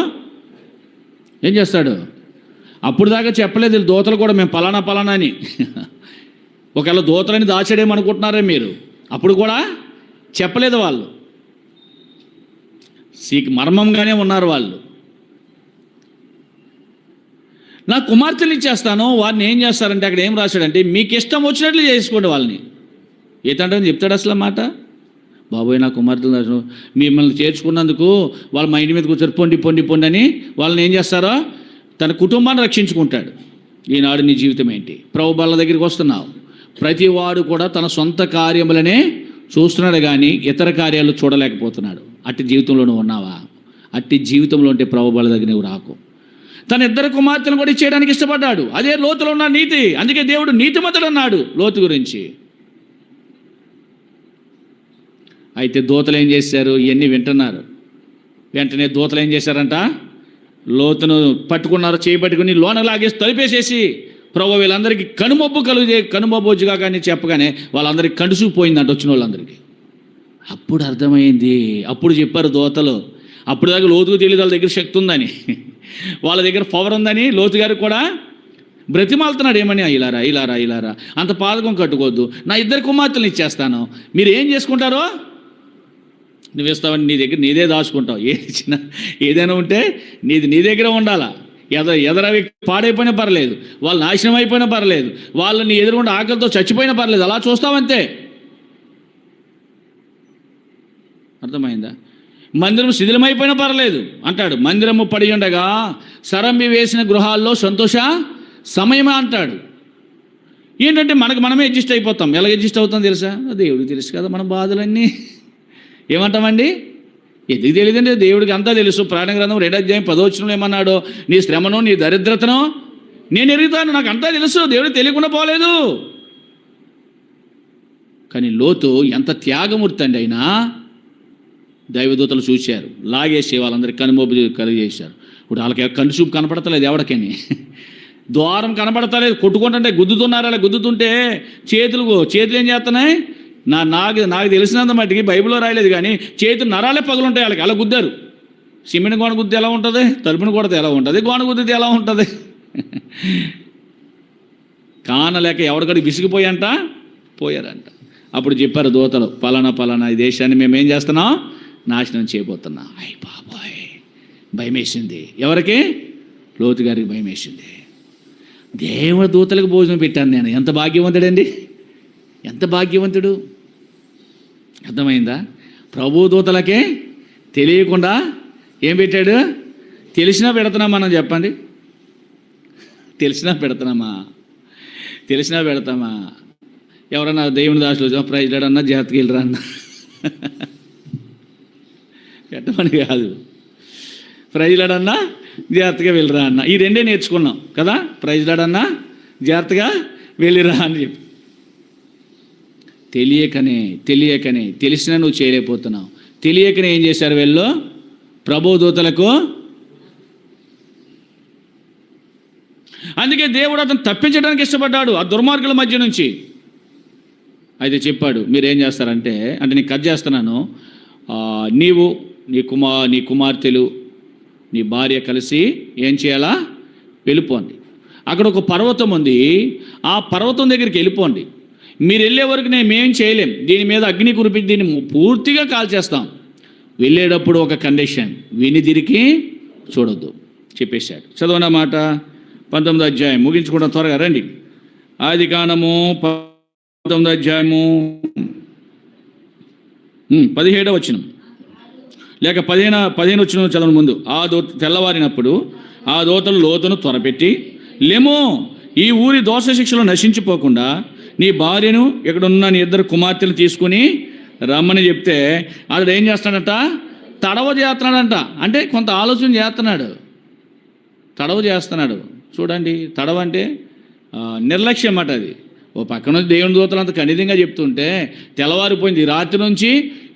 అప్పుడు దాకా చెప్పలేదు దోతలు కూడా, మేము పలానా అని. ఒకవేళ దోతలని దాచాడేమనుకుంటున్నారే మీరు, అప్పుడు కూడా చెప్పలేదు వాళ్ళు. మర్మంగానే ఉన్నారు వాళ్ళు. నా కుమార్తెలు ఇచ్చేస్తాను, వారిని ఏం చేస్తారంటే అక్కడ ఏం రాశాడంటే, మీకు ఇష్టం వచ్చినట్లు చేసుకోండి వాళ్ళని. ఏ తండ్రి చెప్తాడు అసలు మాట? బాబోయ్ నా కుమార్తెలు మిమ్మల్ని చేర్చుకున్నందుకు వాళ్ళు మా ఇంటి మీద కూర్చొని పొండి అని వాళ్ళని ఏం చేస్తారో తన కుటుంబాన్ని రక్షించుకుంటాడు. ఈనాడు నీ జీవితం ఏంటి? ప్రభు బల్ల దగ్గరికి వస్తున్నావు, ప్రతి వాడు కూడా తన సొంత కార్యములనే చూస్తున్నాడు, కానీ ఇతర కార్యాలు చూడలేకపోతున్నాడు. అట్టి జీవితంలో నువ్వు ఉన్నావా? అట్టి జీవితంలో ఉంటే ప్రభు బల్ల దగ్గర నువ్వు రాకు. తన 2 కుమార్తెలను కూడా చేయడానికి ఇష్టపడ్డాడు. అదే లోతులో ఉన్న నీతి. అందుకే దేవుడు నీతిమంతుడు అన్నాడు లోతు గురించి. అయితే దూతలు ఏం చేశారు? ఇవన్నీ వింటున్నారు. వెంటనే దూతలు ఏం చేశారంట? లోతును పట్టుకున్నారు, చేయబట్టుకుని లోన లాగేసి తలిపేసేసి, ప్రభు వీళ్ళందరికీ కనుమబ్బొచ్చుగా కానీ చెప్పగానే వాళ్ళందరికీ కండుసుకుపోయిందంట వచ్చిన వాళ్ళందరికీ. అప్పుడు అర్థమైంది, అప్పుడు చెప్పారు దూతలు. అప్పుడు దాకా లోతుకు తెలియదు వాళ్ళ దగ్గర శక్తి ఉందని, వాళ్ళ దగ్గర పవర్ ఉందని. లోతు గారికి కూడా బ్రతిమాలుతున్నాడు, ఏమని? ఇలారా అంత పాదకం కట్టుకోవద్దు, నా 2 కుమార్తెలను ఇచ్చేస్తాను, మీరు ఏం చేసుకుంటారో నువ్వు ఇస్తావని నీ దగ్గర నీదే దాచుకుంటావు. ఏదైనా ఉంటే నీ దగ్గర ఉండాలా. ఎదర వ్యక్తి పాడైపోయినా పర్లేదు, వాళ్ళు నాశనం అయిపోయినా పర్లేదు, వాళ్ళని ఎదురుకుండా ఆకలితో చచ్చిపోయినా పర్లేదు, అలా చూస్తావంతే. అర్థమైందా? మందిరం శిథిలమైపోయినా పర్లేదు అంటాడు. మందిరము పడి ఉండగా సరంబి వేసిన గృహాల్లో సంతోష సమయమే అంటాడు. ఏంటంటే మనమే అడ్జస్ట్ అయిపోతాం. ఎలా అడ్జస్ట్ అవుతాం తెలుసా? దేవుడికి తెలుసు కదా మన బాధలన్నీ. ఏమంటామండి? ఎందుకు తెలియదండి? దేవుడికి అంతా తెలుసు. ప్రకటన గ్రంథం 2వ అధ్యాయం 10వ వచనంలో ఏమన్నాడు? నీ శ్రమను నీ దరిద్రతను నేను ఎరుగుతాను, నాకు అంతా తెలుసు. దేవుడికి తెలియకుండా పోలేదు. కానీ లోతు ఎంత త్యాగమూర్తి అండి. అయినా దైవదూతలు చూశారు, లాగేసి వాళ్ళందరికీ కనుమోపు కలిగేశారు. ఇప్పుడు వాళ్ళకి కనుచూపు కనపడతలేదు ఎవరికని, ద్వారం కనపడతలేదు, కొట్టుకుంటుంటే గుద్దుతున్నారు. అలా గుద్దుతుంటే చేతులు ఏం చేస్తున్నాయి? నాకు తెలిసినంత మట్టికి బైబిల్లో రాయలేదు, కానీ చేతులు నరాలే పగులుంటాయి వాళ్ళకి. అలా గుద్దారు. సిమెంట్ గోడ గుద్ది ఎలా ఉంటుంది? తలుపుని కొడితే ఎలా ఉంటుంది? గోడ గుద్దితే ఎలా ఉంటుంది? కానలేక ఎవరికడికి విసిగిపోయారంట. అప్పుడు చెప్పారు దూతలు, పలానా ఈ దేశాన్ని మేము ఏం చేస్తున్నాం, నాశనం చేయబోతున్నాం. అయ్యి బాబాయ్, భయం వేసింది. ఎవరికి? లోతు గారికి భయం వేసింది. దేవుడి దూతలకు భోజనం పెట్టాను నేను. ఎంత భాగ్యవంతుడండి, ఎంత భాగ్యవంతుడు. అర్థమైందా? ప్రభు దూతలకే తెలియకుండా ఏం పెట్టాడు? తెలిసినా పెడుతున్నాం మనం, చెప్పండి. తెలిసినా పెడుతున్నామా? తెలిసినా పెడతామా? ఎవరన్నా దేవుని దాసులు ప్రైజ్ లేడన్నా జాగ్రత్తగా వెళ్ళరా అన్న పెట్టమని కాదు, ప్రైజ్ లేడన్నా జాగ్రత్తగా వెళ్ళరా అన్న. ఈ రెండే నేర్చుకున్నాం కదా, ప్రైజ్ లేడన్నా జాగ్రత్తగా వెళ్ళిరా అని చెప్పి. తెలియకనే తెలిసినా నువ్వు చేయలేకపోతున్నావు. తెలియకనే ఏం చేశారు వీళ్ళు? ప్రభు దూతలకు. అందుకే దేవుడు అతను తప్పించడానికి ఇష్టపడ్డాడు ఆ దుర్మార్గుల మధ్య నుంచి. అయితే చెప్పాడు, మీరేం చేస్తారంటే, అంటే నేను కట్ చేస్తున్నాను, నీవు నీ కుమార్తెలు నీ భార్య కలిసి ఏం చేయాలా? వెళ్ళిపోండి. అక్కడ ఒక పర్వతం ఉంది, ఆ పర్వతం దగ్గరికి వెళ్ళిపోండి. మీరు వెళ్ళే వరకు మేమేం చేయలేం, దీని మీద అగ్ని కురిపించి దీన్ని పూర్తిగా కాల్చేస్తాం. వెళ్ళేటప్పుడు ఒక కండిషన్, వెనుదిరిగి చూడొద్దు చెప్పేశాడు. చదవన మాట 19వ అధ్యాయం ముగించుకోవడం త్వరగా రండి. ఆదికాండము 19వ అధ్యాయము 17వ వచనం లేక 15 వచనం చదవని ముందు. తెల్లవారినప్పుడు ఆ దూతలు లోతును త్వరపెట్టి, లేమో, ఈ ఊరి దోష శిక్షలు నశించిపోకుండా నీ భార్యను ఇక్కడున్న నీ ఇద్దరు కుమార్తెలు తీసుకుని రమ్మని చెప్తే అతడు ఏం చేస్తాడంట? తడవ చేస్తున్నాడంట. అంటే కొంత ఆలోచన చేస్తున్నాడు, తడవ చేస్తున్నాడు. చూడండి, తడవ అంటే నిర్లక్ష్యం అన్నమాట. అది ఓ పక్కన దేవుని దూతలు అంత ఖనితంగా చెప్తుంటే తెల్లవారిపోయింది. రాత్రి నుంచి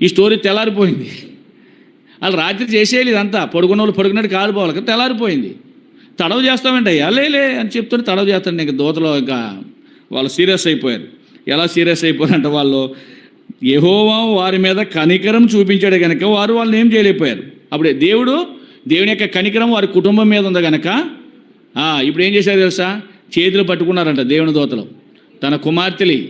ఈ స్టోరీ తెల్లారిపోయింది. వాళ్ళు రాత్రి చేసేయాలి ఇదంతా, పడుకున్న వాళ్ళు పడుకున్నట్టు కాలిపోవాలి కదా, తెల్లారిపోయింది. తడవ చేస్తామంటయ్యా లేలే అని చెప్తుంటే తడవ చేస్తాడు. ఇంకా దూతలు ఇంకా వాళ్ళు సీరియస్ అయిపోయారు. ఎలా సీరియస్ అయిపోయారంటే, వాళ్ళు యెహోవా వారి మీద కనికరం చూపించాడు కనుక వాళ్ళని ఏం చేయలేకపోయారు. అప్పుడే దేవుని యొక్క కనికరం వారి కుటుంబం మీద ఉంది కనుక ఇప్పుడు ఏం చేశారు తెలుసా? చేతులు పట్టుకున్నారంట దేవుని దూతలు. తన కుమార్తెలి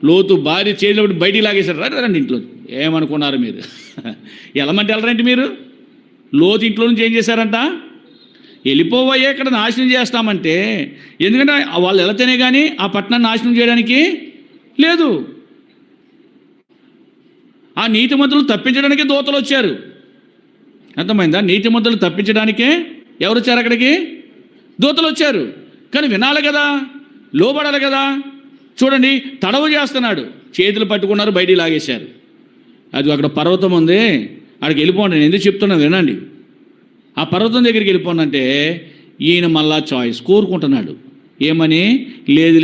లోతు భార్య చేతులు పట్టి బయటికి లాగేశారు. రండి ఇంట్లో. ఏమనుకున్నారు మీరు? వెళ్ళమంటే వెళ్ళరంటే మీరు? లోతు ఇంట్లో నుంచి ఏం చేశారంట? వెళ్ళిపోవయ్యే, ఇక్కడ నాశనం చేస్తామంటే. ఎందుకంటే వాళ్ళు వెళితేనే కానీ ఆ పట్టణాన్ని నాశనం చేయడానికి లేదు. ఆ నీతిమంతులు తప్పించడానికి దూతలు వచ్చారు. అర్థమైందా? నీతిమంతులు తప్పించడానికే ఎవరు వచ్చారు? అక్కడికి దూతలు వచ్చారు. కానీ వినాలి కదా, లోబడాలి కదా. చూడండి, తడవ చేస్తున్నాడు. చేతులు పట్టుకున్నారు, బయటికి లాగేశారు. అది అక్కడ పర్వతం ఉంది, అక్కడికి వెళ్ళిపోండి. నేను ఎందుకు చెప్తున్నాను వినండి. ఆ పర్వతం దగ్గరికి వెళ్ళిపోండి అంటే ఈయన మళ్ళా చాయిస్ కోరుకుంటున్నాడు. ఏమని? లేదు,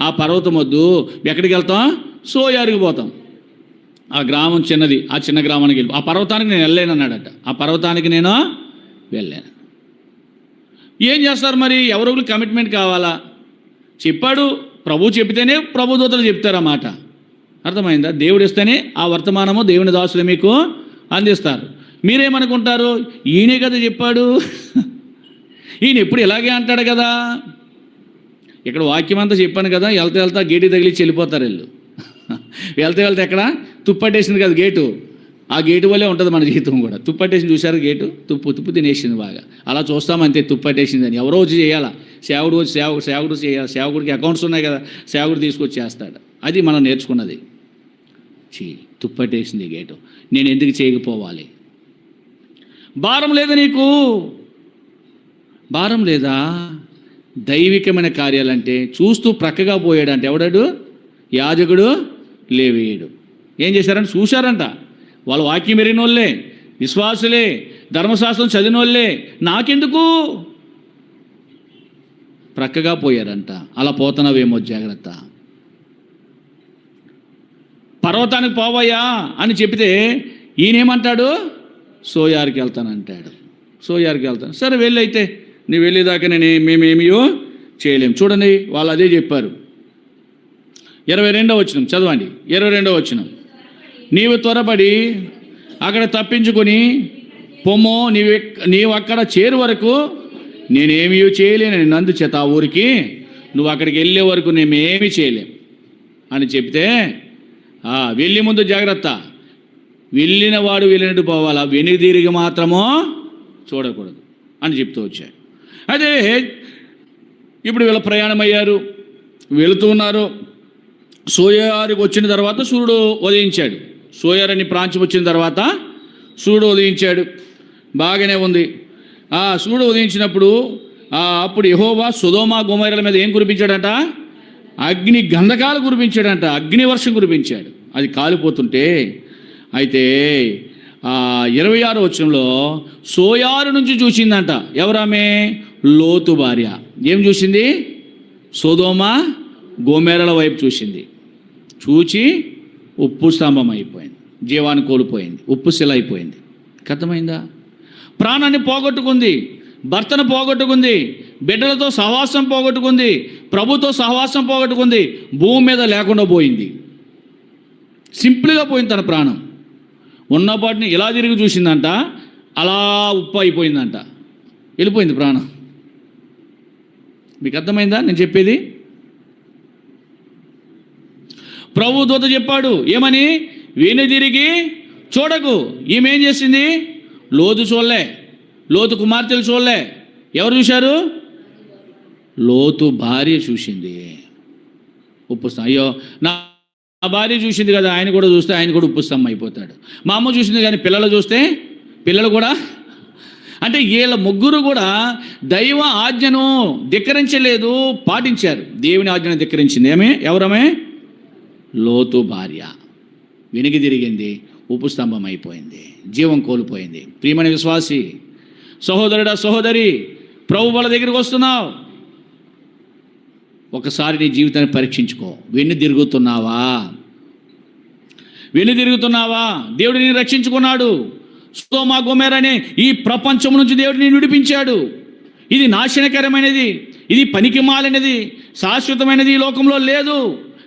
ఆ పర్వతం వద్దు. ఎక్కడికి వెళ్తాం? సోయారుకి పోతాం. ఆ గ్రామం చిన్నది, ఆ చిన్న గ్రామానికి వెళ్ళి, ఆ పర్వతానికి నేను వెళ్ళలేను అన్నాడట. ఆ పర్వతానికి నేను వెళ్ళాను. ఏం చేస్తారు మరి? ఎవరొకరు కమిట్మెంట్ కావాలా? చెప్పాడు, ప్రభు చెబితేనే ప్రభు దూతలు చెప్తారన్నమాట. అర్థమైందా? దేవుడు ఇస్తేనే ఆ వర్తమానము దేవుని దాసులు మీకు అందిస్తారు. మీరేమనుకుంటారు? ఈయనే కదా చెప్పాడు, ఈయన ఎప్పుడు ఇలాగే అంటాడు కదా. ఇక్కడ వాక్యం అంతా చెప్పాను కదా, వెళ్తా గేటు తగిలిచ్చి వెళ్ళిపోతారు వీళ్ళు. వెళ్తే ఎక్కడ తుప్పట్టేసింది కదా గేటు, ఆ గేటు వల్లే ఉంటుంది మన జీవితం కూడా. తుప్పట్టేసింది చూశారు, గేటు తుప్పు తినేసింది బాగా. అలా చూస్తామంతే, తుప్పట్టేసిందని. ఎవరో వచ్చి చేయాలా? సేవకుడు చేయాలి. సేవకుడికి అకౌంట్స్ ఉన్నాయి కదా, సేవకుడు తీసుకొచ్చి చేస్తాడు. అది మనం నేర్చుకున్నది. తుప్పట్టేసింది గేటు, నేను ఎందుకు చేయకపోవాలి? భారం లేదా నీకు? భారం లేదా? దైవికమైన కార్యాలంటే చూస్తూ ప్రక్కగా పోయాడంటే ఎవడాడు? యాజకుడు, లేవీయుడు. ఏం చేశారంటే చూశారంట. వాళ్ళు వాక్యం ఎరిగిన వాళ్ళే, విశ్వాసులే, ధర్మశాస్త్రం చదివిన వాళ్ళే. నాకెందుకు? ప్రక్కగా పోయారంట. అలా పోతున్నావేమో, జాగ్రత్త. పర్వతానికి పోవయ్యా అని చెప్తే ఈయనేమంటాడు? సోయారుకి వెళ్తానంటాడు. సోయారుకి వెళ్తాను. సరే వెళ్ళైతే, నువ్వు వెళ్ళేదాకా మేమేమియో చేయలేము. చూడండి, వాళ్ళు అదే చెప్పారు. 22వ వచనం చదవండి. 22వ వచనం. నీవు త్వరపడి అక్కడ తప్పించుకొని పొమ్మో, నీవు అక్కడ చేరు వరకు నేనేమీ చేయలేను. అందుచేత ఆ ఊరికి నువ్వు అక్కడికి వెళ్ళే వరకు మేమేమీ చేయలేం. అని చెప్తే వెళ్ళి ముందు జాగ్రత్త, వెళ్ళిన వాడు వెళ్ళినట్టు పోవాలా, వెనుదిరిగి మాత్రమో చూడకూడదు అని చెప్తూ వచ్చాడు. అదే ఇప్పుడు వీళ్ళ ప్రయాణం అయ్యారు, వెళుతూ ఉన్నారు. సోయారుకి వచ్చిన తర్వాత సూర్యుడు ఉదయించాడు. సోయార్ అని ప్రాంతం వచ్చిన తర్వాత సూర్యుడు ఉదయించాడు, బాగానే ఉంది. సూర్యుడు ఉదయించినప్పుడు అప్పుడు యెహోవా సొదొమ గొమొర్రాల మీద ఏం కురిపించాడంట? అగ్ని గంధకాలు కురిపించాడంట, అగ్ని వర్షం కురిపించాడు. అది కాలిపోతుంటే అయితే 26వ వచనంలో సోయారు నుంచి చూసిందంట. ఎవరామె? లోతు భార్య. ఏం చూసింది? సొదొమ గొమొర్రాల వైపు చూసింది. చూచి ఉప్పు స్తంభం అయిపోయింది, జీవాన్ని కోల్పోయింది, ఉప్పు శిల అయిపోయింది. అర్థమైందా? ప్రాణాన్ని పోగొట్టుకుంది, భర్తను పోగొట్టుకుంది, బిడ్డలతో సహవాసం పోగొట్టుకుంది, ప్రభుతో సహవాసం పోగొట్టుకుంది, భూమి మీద లేకుండా పోయింది. సింపుల్గా పోయింది తన ప్రాణం. ఉన్నపాటిని ఇలా తిరిగి చూసిందంట, అలా ఉప్పు అయిపోయిందంట, వెళ్ళిపోయింది ప్రాణం. మీకు అర్థమైందా నేను చెప్పేది? ప్రభు దూత చెప్పాడు ఏమని? వెనుదిరిగి చూడకు. ఈమె ఏం చేసింది? లోతు చూడలే, లోతు కుమార్తెలు చూడలే. ఎవరు చూశారు? లోతు భార్య చూసింది. ఉప్పుస్తాం. అయ్యో నా భార్య చూసింది కదా, ఆయన కూడా చూస్తే ఆయన కూడా ఉప్పుస్తాం అయిపోతాడు. మా అమ్మ చూసింది కానీ పిల్లలు చూస్తే పిల్లలు కూడా, అంటే వీళ్ళ ముగ్గురు కూడా దైవ ఆజ్ఞను ధిక్కరించలేదు, పాటించారు. దేవుని ఆజ్ఞను ధిక్కరించింది. ఎవరమే? లోతు భార్య. వెనుక తిరిగింది, ఉప్పు స్తంభం అయిపోయింది, జీవం కోల్పోయింది. ప్రియమైన విశ్వాసి, సహోదరుడా సహోదరి, ప్రభు వాళ్ళ దగ్గరికి వస్తున్నావు, ఒకసారి నీ జీవితాన్ని పరీక్షించుకో. వెన్నుదిరుగుతున్నావా? దేవుడు నిన్ను రక్షించుకున్నాడు. సొదొమ గొమొర్రా అనే ఈ ప్రపంచం నుంచి దేవుడు నిన్ను విడిపించాడు. ఇది నాశనకరమైనది, ఇది పనికిమాలినది, శాశ్వతమైనది ఈ లోకంలో లేదు.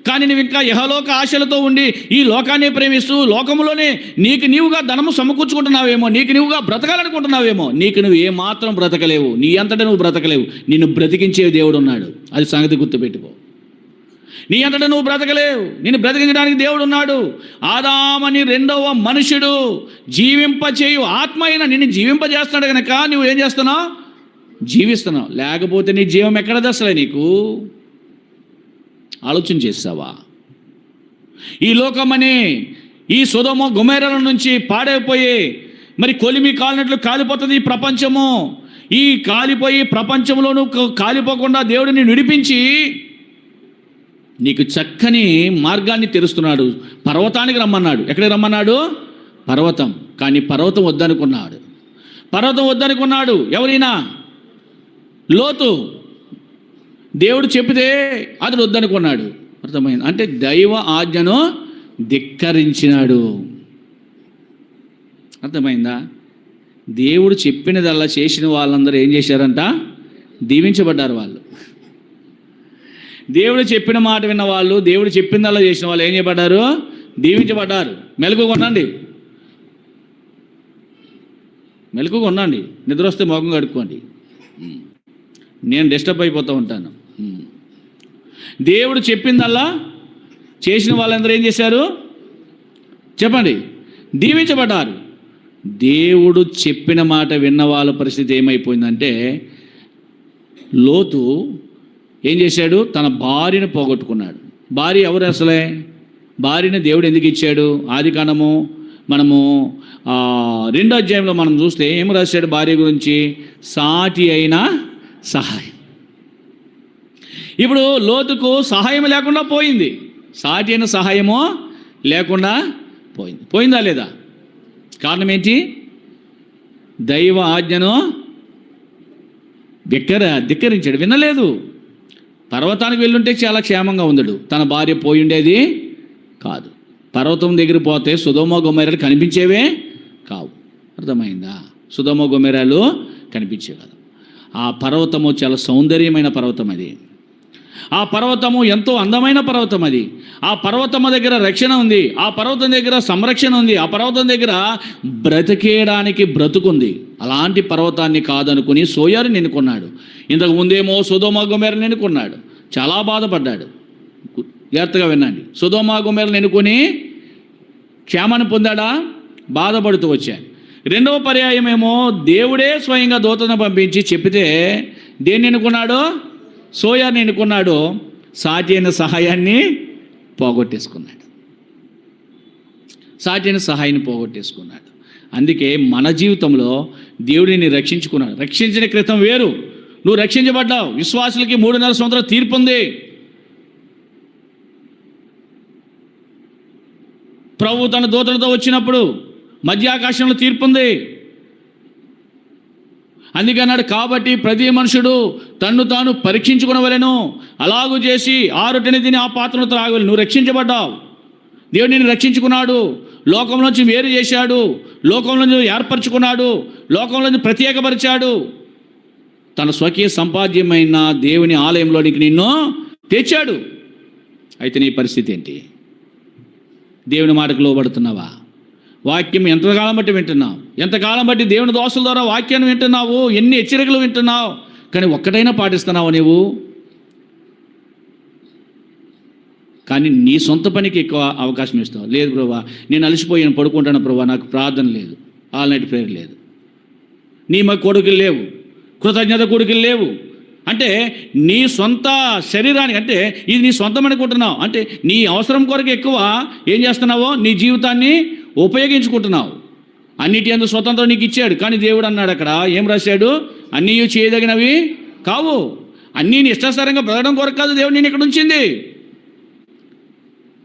కానీ నువ్వు ఇంకా యహలోక ఆశలతో ఉండి ఈ లోకాన్ని ప్రేమిస్తూ లోకంలోనే నీకు నీవుగా ధనము సమకూర్చుకుంటున్నావేమో, నీకు నీవుగా బ్రతకాలనుకుంటున్నావేమో. నీకు నువ్వు ఏమాత్రం బ్రతకలేవు, నీ అంతటా నువ్వు బ్రతకలేవు. నిన్ను బ్రతికించే దేవుడు ఉన్నాడు, అది సంగతి గుర్తుపెట్టుకో. నీ అంతటా నువ్వు బ్రతకలేవు, నిన్ను బ్రతికించడానికి దేవుడు ఉన్నాడు. ఆదామని రెండవ మనుషుడు జీవింపచేయు ఆత్మ అయిన నిన్ను జీవింపజేస్తున్నాడు కనుక నువ్వు ఏం చేస్తున్నావు? జీవిస్తున్నావు. లేకపోతే నీ జీవం ఎక్కడ దశలే? నీకు ఆలోచన చేస్తావా? ఈ లోకమని ఈ సొదొమ గొమొర్రాల నుంచి పాడైపోయి మరి కొలిమి కాలినట్లు కాలిపోతుంది ఈ ప్రపంచము. ఈ కాలిపోయి ప్రపంచంలోనూ కాలిపోకుండా దేవుడిని విడిపించి నీకు చక్కని మార్గాన్ని తెరుస్తున్నాడు. పర్వతానికి రమ్మన్నాడు. ఎక్కడికి రమ్మన్నాడు? పర్వతం. కానీ పర్వతం వద్దనుకున్నాడు. ఎవరైనా? లోతు. దేవుడు చెప్తే అతడు వద్దనుకున్నాడు. అర్థమైంది? అంటే దైవ ఆజ్ఞను ధిక్కరించినాడు. అర్థమైందా? దేవుడు చెప్పినదల్లా చేసిన వాళ్ళందరూ ఏం చేశారంట? దీవించబడ్డారు. వాళ్ళు దేవుడు చెప్పిన మాట విన్న వాళ్ళు, దేవుడు చెప్పిందల్లా చేసిన వాళ్ళు ఏం చేయబడ్డారు? దీవించబడ్డారు. మెలకుగా ఉండండి. నిద్ర వస్తే మొఖం కడుక్కోండి. నేను డిస్టర్బ్ అయిపోతూ ఉంటాను. దేవుడు చెప్పిందల్లా చేసిన వాళ్ళందరూ ఏం చేశారు? చెప్పండి. దీవించబడ్డారు. దేవుడు చెప్పిన మాట విన్న వాళ్ళ పరిస్థితి ఏమైపోయిందంటే, లోతు ఏం చేశాడు? తన భార్యను పోగొట్టుకున్నాడు. భార్య ఎవరు అసలే? భార్యను దేవుడు ఎందుకు ఇచ్చాడు? ఆదికాండము మనము 2వ అధ్యాయంలో మనం చూస్తే ఏం రాశాడు భార్య గురించి? సాటి అయిన సహాయం. ఇప్పుడు లోతుకు సహాయం లేకుండా పోయింది. సాటి అయిన సహాయమో లేకుండా పోయిందా లేదా? కారణం ఏంటి? దైవ ఆజ్ఞను ధిక్కరించాడు, వినలేదు. పర్వతానికి వెళ్ళుంటే చాలా క్షేమంగా ఉండడు. తన భార్య పోయి ఉండేది కాదు. పర్వతం దగ్గర పోతే సొదొమ గొమొర్రాలు కనిపించేవే కావు. అర్థమైందా? సొదొమ గొమొర్రాలు కనిపించే కాదు. ఆ పర్వతము చాలా సౌందర్యమైన పర్వతం. అది ఆ పర్వతము ఎంతో అందమైన పర్వతం. అది ఆ పర్వతము దగ్గర రక్షణ ఉంది, ఆ పర్వతం దగ్గర సంరక్షణ ఉంది, ఆ పర్వతం దగ్గర బ్రతికేయడానికి బ్రతుకుంది. అలాంటి పర్వతాన్ని కాదనుకుని సోయారుని ఎన్నుకున్నాడు. ఇంతకు ముందేమో సొదొమ గొమొర్రాని ఎన్నుకున్నాడు. చాలా బాధపడ్డాడు. జాగ్రత్తగా వినండి. సొదొమ గొమొర్రాలను ఎన్నుకొని క్షేమాన్ని పొందాడా? బాధపడుతూ వచ్చాడు. రెండవ పర్యాయం ఏమో దేవుడే స్వయంగా దూతను పంపించి చెప్పితే దేన్ని ఎన్నుకున్నాడు? సోయాన్ని ఎన్నుకున్నాడు. సాటి అయిన సహాయాన్ని పోగొట్టేసుకున్నాడు. సాటి అయిన సహాయాన్ని పోగొట్టేసుకున్నాడు. అందుకే మన జీవితంలో దేవుడిని రక్షించుకున్నాడు. రక్షించిన క్రితం వేరు. నువ్వు రక్షించబడ్డావు. విశ్వాసులకి 3.5 సంవత్సరాల తీర్పు ఉంది. ప్రభు తన దూతలతో వచ్చినప్పుడు మధ్య ఆకాశంలో తీర్పు ఉంది. అందుకన్నాడు, కాబట్టి ప్రతి మనుషుడు తన్ను తాను పరీక్షించుకునవలెను, అలాగూ చేసి ఆ రొట్టెని తిని ఆ పాత్రను త్రాగవలెను. నువ్వు రక్షించబడ్డావు. దేవుడు నిన్ను రక్షించుకున్నాడు. లోకంలోంచి వేరు చేశాడు. లోకంలోంచి ఏర్పరచుకున్నాడు. లోకంలోంచి ప్రత్యేకపరిచాడు. తన స్వకీయ సంపాద్యమైన దేవుని ఆలయంలోనికి నిన్ను తెచ్చాడు. అయితే నీ పరిస్థితి ఏంటి? దేవుని మాటకు లోబడుతున్నావా? వాక్యం ఎంతకాలం బట్టి వింటున్నావు? ఎంతకాలం బట్టి దేవుని దోషల ద్వారా వాక్యాన్ని వింటున్నావు? ఎన్ని హెచ్చరికలు వింటున్నావు? కానీ ఒక్కటైనా పాటిస్తున్నావు నీవు? కానీ నీ సొంత పనికి ఎక్కువ అవకాశం ఇస్తావు. లేదు ప్రభా, నేను అలసిపోయాను, పడుకుంటాను ప్రభా, నాకు ప్రార్థన లేదు, ఆల్ నైట్ ప్రేయర్ లేదు, నీ మా కొడుకులు లేవు, కృతజ్ఞత కొడుకులు లేవు అంటే నీ సొంత శరీరానికి, అంటే ఇది నీ సొంతం అనుకుంటున్నావు. అంటే నీ అవసరం కొరకు ఎక్కువ ఏం చేస్తున్నావో నీ జీవితాన్ని ఉపయోగించుకుంటున్నావు. అన్నిటి అందు స్వతంత్రం నీకు ఇచ్చాడు. కానీ దేవుడు అన్నాడు అక్కడ, ఏం రాశాడు? అన్నీ చేయదగినవి కావు. అన్నీ నీ ఇష్టాసారంగా బ్రతకడం కొరకు కాదు దేవుడు నేను ఇక్కడ ఉంచింది.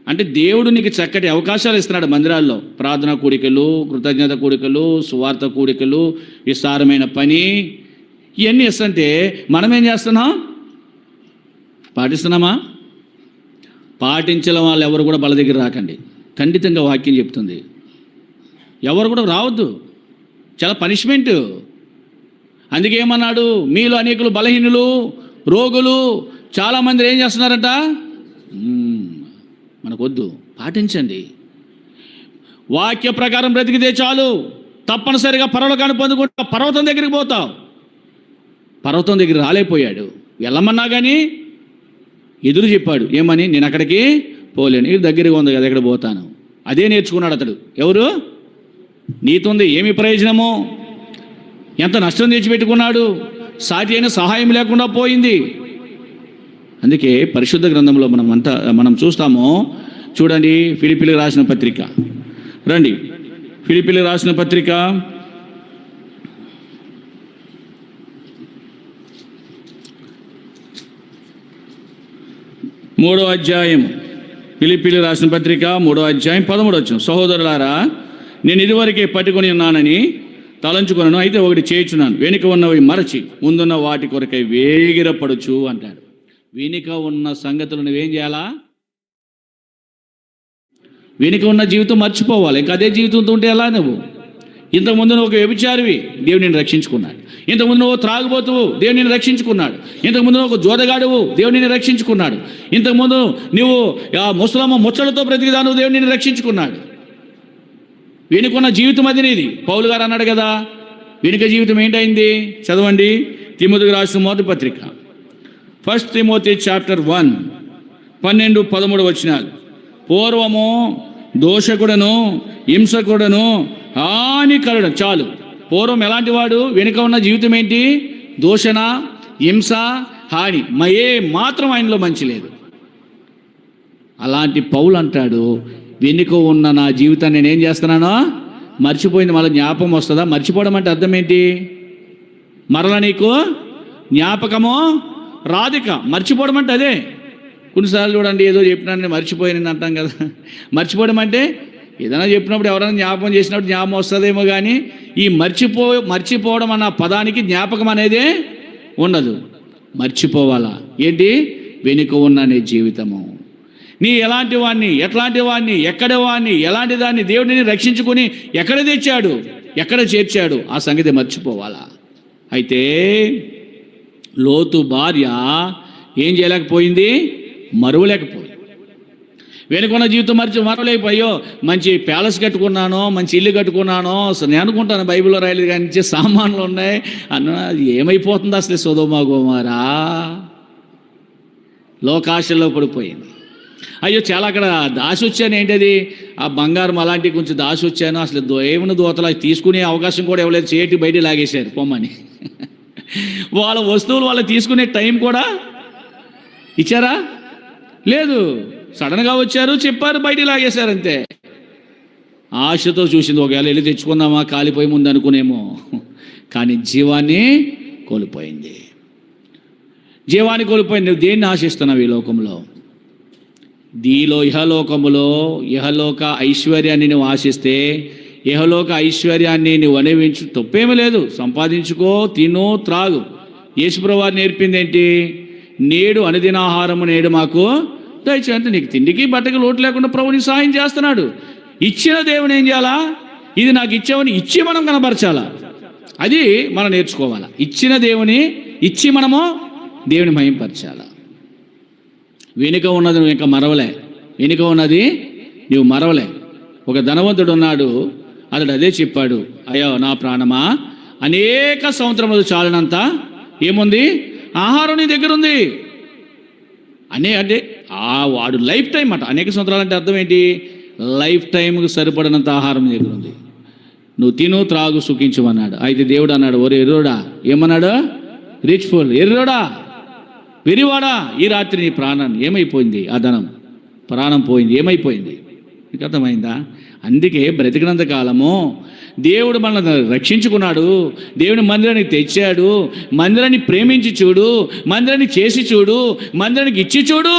అంటే దేవుడు నీకు చక్కటి అవకాశాలు ఇస్తున్నాడు. మందిరాల్లో ప్రార్థనా కూడికలు, కృతజ్ఞత కూడికలు, సువార్త కూడికలు, విస్తారమైన పని, ఇవన్నీ ఇస్తుంటే మనం ఏం చేస్తున్నాం? పాటిస్తున్నామా? పాటించడం వాళ్ళు ఎవరు కూడా బల దగ్గర రాకండి. ఖండితంగా వాక్యం చెప్తుంది. ఎవరు కూడా రావద్దు. చాలా పనిష్మెంట్. అందుకే ఏమన్నాడు? మీలో అనేకులు బలహీనులు, రోగులు, చాలామంది ఏం చేస్తున్నారంట? మనకొద్దు, పాటించండి. వాక్య ప్రకారం బ్రతికితే చాలు. తప్పనిసరిగా పరలోకాన్ని పొందుకుంటా. పర్వతం దగ్గరికి పోతావు. పర్వతం దగ్గర రాలేకపోయాడు. వెళ్ళమన్నా కానీ ఎదురు చెప్పాడు. ఏమని? నేను అక్కడికి పోలేను, ఇది దగ్గరగా ఉంది కదా, ఎక్కడ పోతాను. అదే నేర్చుకున్నాడు అతడు. ఎవరు? నీతుంది ఏమి ప్రయోజనము? ఎంత నష్టం తెచ్చిపెట్టుకున్నాడు. సాటి అయిన సహాయం లేకుండా పోయింది. అందుకే పరిశుద్ధ గ్రంథంలో మనం చూస్తాము. చూడండి, ఫిలిప్పీలకు రాసిన పత్రిక రండి. ఫిలిప్పీలకు రాసిన పత్రిక 3వ అధ్యాయం. ఫిలిప్పీలకు రాసిన పత్రిక 3వ అధ్యాయం 13వ వచనం. సహోదరులారా, నేను ఇదివరకే పట్టుకొని ఉన్నానని తలంచుకొనను, అయితే ఒకటి చేయుచున్నాను, వెనుక ఉన్నవి మరచి ముందున్న వాటి కొరకై వేగిరపడుచు అంటాడు. వెనుక ఉన్న సంగతులు నువ్వేం చేయాలా? వెనుక ఉన్న జీవితం మర్చిపోవాలి. ఇంకా అదే జీవితంతో ఉంటే ఎలా? నువ్వు ఇంతకుముందు నువ్వు ఒక వ్యభిచారివి, దేవుడు నిన్ను రక్షించుకున్నాడు. ఇంతకుముందు నువ్వు త్రాగుబోతువు, దేవుడు నిన్ను రక్షించుకున్నాడు. ఇంతకుముందు నువ్వు ఒక జోదగాడువు, దేవుడు నిన్ను రక్షించుకున్నాడు. ఇంతకుముందు నువ్వు ముసలమ్మ ముచ్చలతో బ్రతికిదాను, దేవుడు నిన్ను రక్షించుకున్నాడు. వెనుకున్న జీవితం అది నీది. పౌలు గారు అన్నాడు కదా, వెనుక జీవితం ఏంటైంది? చదవండి, తిమోతికి రాసిన మొదటి పత్రిక 1 తిమోతి చాప్టర్ 1 12-13 వచనాలు. పూర్వము దోషకుడను, హింసకుడను, హానికరుడు. చాలు. పూర్వం ఎలాంటి వాడు? వెనుక ఉన్న జీవితం ఏంటి? దూషణ, హింస, హాని. ఏ మాత్రం ఆయనలో మంచి లేదు. అలాంటి పౌలు అంటాడు, వెనుక ఉన్న నా జీవితాన్ని నేనేం చేస్తున్నానో మర్చిపోయింది. మళ్ళీ జ్ఞాపకం వస్తుందా? మర్చిపోవడం అంటే అర్థం ఏంటి? మరలా నీకు జ్ఞాపకము రాదిక. మర్చిపోవడం అంటే అదే. కొన్నిసార్లు చూడండి, ఏదో చెప్పినాను మర్చిపోయాను అంటాం కదా. మర్చిపోవడం అంటే ఏదైనా చెప్పినప్పుడు ఎవరైనా జ్ఞాపకం చేసినప్పుడు జ్ఞాపకం వస్తుందేమో, కానీ ఈ మర్చిపోవడం అన్న పదానికి జ్ఞాపకం అనేదే ఉండదు. మర్చిపోవాలా? ఏంటి? వెనుక ఉన్న నీ జీవితము. నీ ఎలాంటి వాడిని, ఎట్లాంటి వాడిని, ఎక్కడ వాడిని, ఎలాంటి దాన్ని దేవుడిని రక్షించుకొని ఎక్కడ తెచ్చాడు, ఎక్కడ చేర్చాడు, ఆ సంగతి మర్చిపోవాలా. అయితే లోతు భార్య ఏం చేయలేకపోయింది? మరువలేకపోయింది. వెనుకున్న జీవితం మరవలేకపోయో. మంచి ప్యాలెస్ కట్టుకున్నానో, మంచి ఇల్లు కట్టుకున్నానో, నేను అనుకుంటాను బైబిల్లో రాయలేదు కానీ సామాన్లు ఉన్నాయి అన్న, ఏమైపోతుంది అసలు? సొదొమ గొమొర్రా లోకాశల్లో పడిపోయింది. అయ్యో చాలా అక్కడ దాసి వచ్చాను, ఏంటది ఆ బంగారం అలాంటివి కొంచెం దాసి వచ్చాను, అసలు దేవుని దూతలు అవి తీసుకునే అవకాశం కూడా ఇవ్వలేదు, చేతి బయట లాగేశారు పొమ్మని. వాళ్ళ వస్తువులు వాళ్ళు తీసుకునే టైం కూడా ఇచ్చారా? లేదు. సడన్గా వచ్చారు, చెప్పారు, బయట లాగేశారు అంతే. ఆశతో చూసింది, ఒకవేళ వెళ్ళి తెచ్చుకుందామా కాలిపోయి ముందు అనుకునేమో, కానీ జీవాన్ని కోల్పోయింది. జీవాన్ని కోల్పోయింది. నువ్వు దేన్ని ఆశిస్తున్నావు ఈ లోకంలో? ఇహలోక ఐశ్వర్యాన్ని నువ్వు ఆశిస్తే, ఇహలోక ఐశ్వర్యాన్ని నువ్వు అనుభవించు, తప్పేమీ లేదు. సంపాదించుకో, తిను, త్రాగు. యేసుప్రభువు వారు నేర్పింది ఏంటి? నేడు అనుదినాహారము నేడు మాకు దయచేయి. అంటే నీకు తిండికి బట్టకి లోటు లేకుండా ప్రభు నీకు సహాయం చేస్తున్నాడు. ఇచ్చిన దేవుని ఏం చేయాలా? ఇది నాకు ఇచ్చావని ఇచ్చి మనం కనపరచాలా, అది మనం నేర్చుకోవాలా. ఇచ్చిన దేవుని ఇచ్చి మనము దేవుని మహింపరచాలా. వెనుక ఉన్నది నువ్వు ఇంకా మరవలే, వెనుక ఉన్నది నువ్వు మరవలే. ఒక ధనవంతుడు ఉన్నాడు, అతడు అదే చెప్పాడు, అయ్యో నా ప్రాణమా, అనేక సంవత్సరములు చాలినంత ఏముంది? ఆహారం నీ దగ్గర ఉంది. అంటే వాడు లైఫ్ టైం అట. అనేక సంవత్సరాలు అంటే అర్థం ఏంటి? లైఫ్ టైంకి సరిపడినంత ఆహారం నీ దగ్గర ఉంది. నువ్వు తిను, త్రాగు, సుఖించమన్నాడు. అయితే దేవుడు అన్నాడు, ఒరే ఎర్రోడా, ఏమన్నాడు? రిచ్ ఫుల్, ఎర్రోడా, వెరివాడా, ఈ రాత్రి నీ ప్రాణాన్ని ఏమైపోయింది? ఆ ధనం, ప్రాణం పోయింది, ఏమైపోయింది? నీకు అర్థమైందా? అందుకే బ్రతికినంత కాలము దేవుడు మనల్ని రక్షించుకున్నాడు, దేవుని మందిరానికి తెచ్చాడు. మందిరాన్ని ప్రేమించి చూడు, మందిరాన్ని చేసి చూడు, మందిరానికి ఇచ్చి చూడు,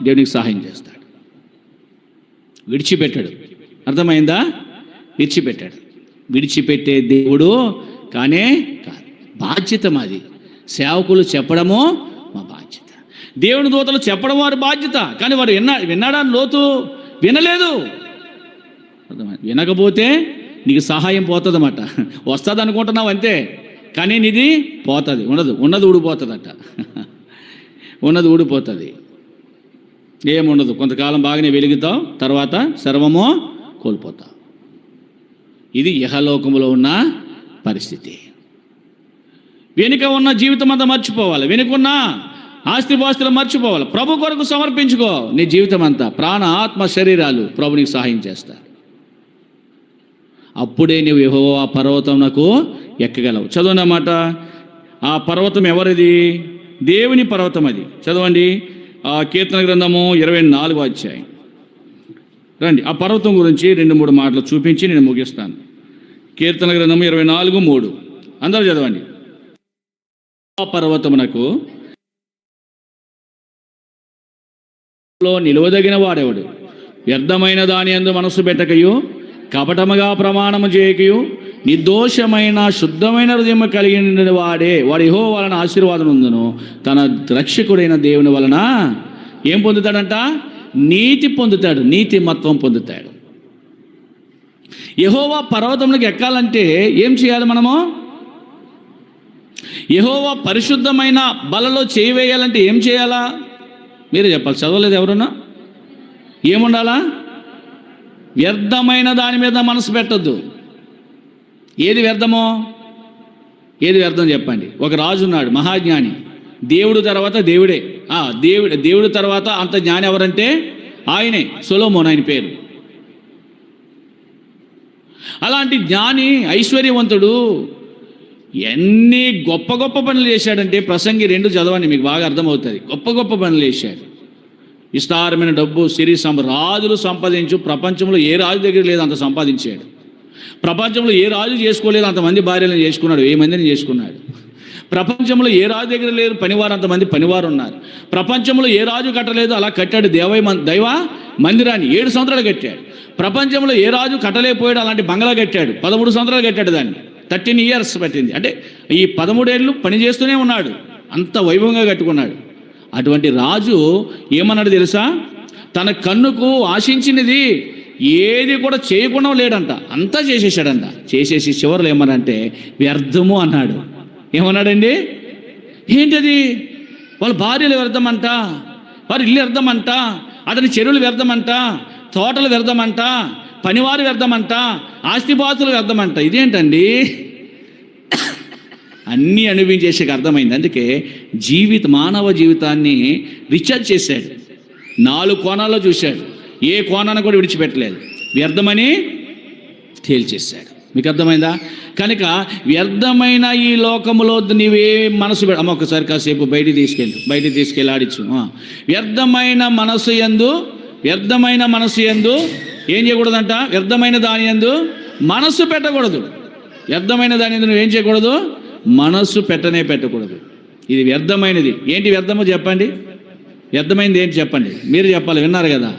దేవునికి సహాయం చేస్తాడు. విడిచిపెట్టాడు. అర్థమైందా? విడిచిపెట్టాడు. విడిచిపెట్టే దేవుడు కానే కాదు. బాధ్యత మాది. సేవకులు చెప్పడము మా బాధ్యత, దేవుని దూతలు చెప్పడం వారి బాధ్యత. కానీ వారు విన్నాడా? లోతు వినలేదు. వినకపోతే నీకు సహాయం పోతుంది అన్నమాట. వస్తుంది అనుకుంటున్నావు అంతే, కానీ నీది పోతుంది, ఉన్నది ఊడిపోతుందట. ఉన్నది ఊడిపోతుంది, ఏముండదు. కొంతకాలం బాగానే వెలుగుతావు, తర్వాత సర్వమో కోల్పోతావు. ఇది ఇహలోకంలో ఉన్న పరిస్థితి. వెనుక ఉన్న జీవితం అంతా మర్చిపోవాలి, వెనుకున్న ఆస్తిపాస్తులు మర్చిపోవాలి. ప్రభు కొరకు సమర్పించుకో నీ జీవితం అంతా, ప్రాణ, ఆత్మ, శరీరాలు. ప్రభు నీకు సహాయం చేస్తారు. అప్పుడే నువ్వు యెహోవా పర్వతమునకు ఎక్కగలవు. చదవనమాట. ఆ పర్వతం ఎవరిది? దేవుని పర్వతం అది. చదవండి. ఆ కీర్తన గ్రంథము 24వ అధ్యాయం. రండి, ఆ పర్వతం గురించి 2-3 మాటలు చూపించి నేను ముగిస్తాను. కీర్తన గ్రంథము 24:3 అందరూ చదవండి. ఆ పర్వతమునకు నిలువదగిన వాడెవడు? వ్యర్థమైన దాని యందు మనసు పెట్టకయు, కపటముగా ప్రమాణము చేయకయు, నిర్దోషమైన శుద్ధమైన హృదయం కలిగిన వాడు యెహోవా వలన ఆశీర్వాదం ఉందును. తన రక్షకుడైన దేవుని వలన ఏం పొందుతాడంట? నీతి పొందుతాడు, నీతిమత్వం పొందుతాడు. యెహోవా పర్వతంలోకి ఎక్కాలంటే ఏం చేయాలి మనము? యెహోవా పరిశుద్ధమైన బలలో చేయి వేయాలంటే ఏం చేయాలా? మీరే చెప్పాలి. చదవలేదు ఎవరున్నా? ఏముండాలా? వ్యర్థమైన దాని మీద మనసు పెట్టద్దు. ఏది వ్యర్థమో? ఏది వ్యర్థం చెప్పండి. ఒక రాజు ఉన్నాడు, మహాజ్ఞాని. దేవుడు తర్వాత దేవుడే. దేవుడు తర్వాత అంత జ్ఞాని ఎవరంటే ఆయనే, సొలొమోను ఆయన పేరు. అలాంటి జ్ఞాని, ఐశ్వర్యవంతుడు ఎన్ని గొప్ప గొప్ప పనులు చేశాడంటే, ప్రసంగి 2 చదవండి, మీకు బాగా అర్థమవుతుంది. గొప్ప గొప్ప పనులు చేశాడు. విస్తారమైన డబ్బు, సిరి రాజులు సంపాదించు. ప్రపంచంలో ఏ రాజు దగ్గర లేదు అంత సంపాదించాడు. ప్రపంచంలో ఏ రాజు చేసుకోలేదు అంతమంది భార్యలను చేసుకున్నాడు, 1000 మందిని చేసుకున్నాడు. ప్రపంచంలో ఏ రాజు దగ్గర లేరు పనివారు, అంతమంది పనివారు ఉన్నారు. ప్రపంచంలో ఏ రాజు కట్టలేదు, అలా కట్టాడు దైవ మందిరాన్ని. 7 సంవత్సరాలు కట్టాడు. ప్రపంచంలో ఏ రాజు కట్టలేకపోయాడు, అలాంటి బంగ్లా కట్టాడు. 13 సంవత్సరాలు కట్టాడు దాన్ని. 13 years పట్టింది. అంటే ఈ 13 ఏళ్ళు పని చేస్తూనే ఉన్నాడు, అంత వైభవంగా కట్టుకున్నాడు. అటువంటి రాజు ఏమన్నాడు తెలుసా? తన కన్నుకు ఆశించినది ఏది కూడా చేయకుండా లేడంట, అంతా చేసేసాడంట. చేసేసి చివరిలో ఏమన్నాడంటే వ్యర్థము అన్నాడు. ఏమన్నాడండి? ఏంటది? వాళ్ళ భార్యలు వ్యర్థమంట, వారి ఇల్లు వ్యర్థమంట, అతని చెరువులు వ్యర్థమంట, తోటలు వ్యర్థమంట, పనివారు వ్యర్థమంట, ఆస్తిపాస్తులు వ్యర్థమంట. ఇదేంటండి? అన్నీ అనుభవించేసాక అర్థమైంది. అందుకే మానవ జీవితాన్ని రీఛార్జ్ చేశాడు. 4 కోణాల్లో చూశాడు, ఏ కోణాన్ని కూడా విడిచిపెట్టలేదు, వ్యర్థమని తేల్చేశాడు. మీకు అర్థమైందా? కనుక వ్యర్థమైన ఈ లోకములో నీవే మనసు అమ్మ ఒకసారి కాసేపు బయటికి తీసుకెళ్ళి ఆడించు. వ్యర్థమైన మనసు యందు ఏం చేయకూడదంట? వ్యర్థమైన దాని యందు మనసు పెట్టకూడదు. వ్యర్థమైన దాని యందు నువ్వేం చేయకూడదు? మనసు పెట్టకూడదు. ఇది వ్యర్థమైనది. ఏంటి వ్యర్థమో చెప్పండి. వ్యర్థమైంది ఏంటి చెప్పండి. మీరు చెప్పాలి. విన్నారు కదా?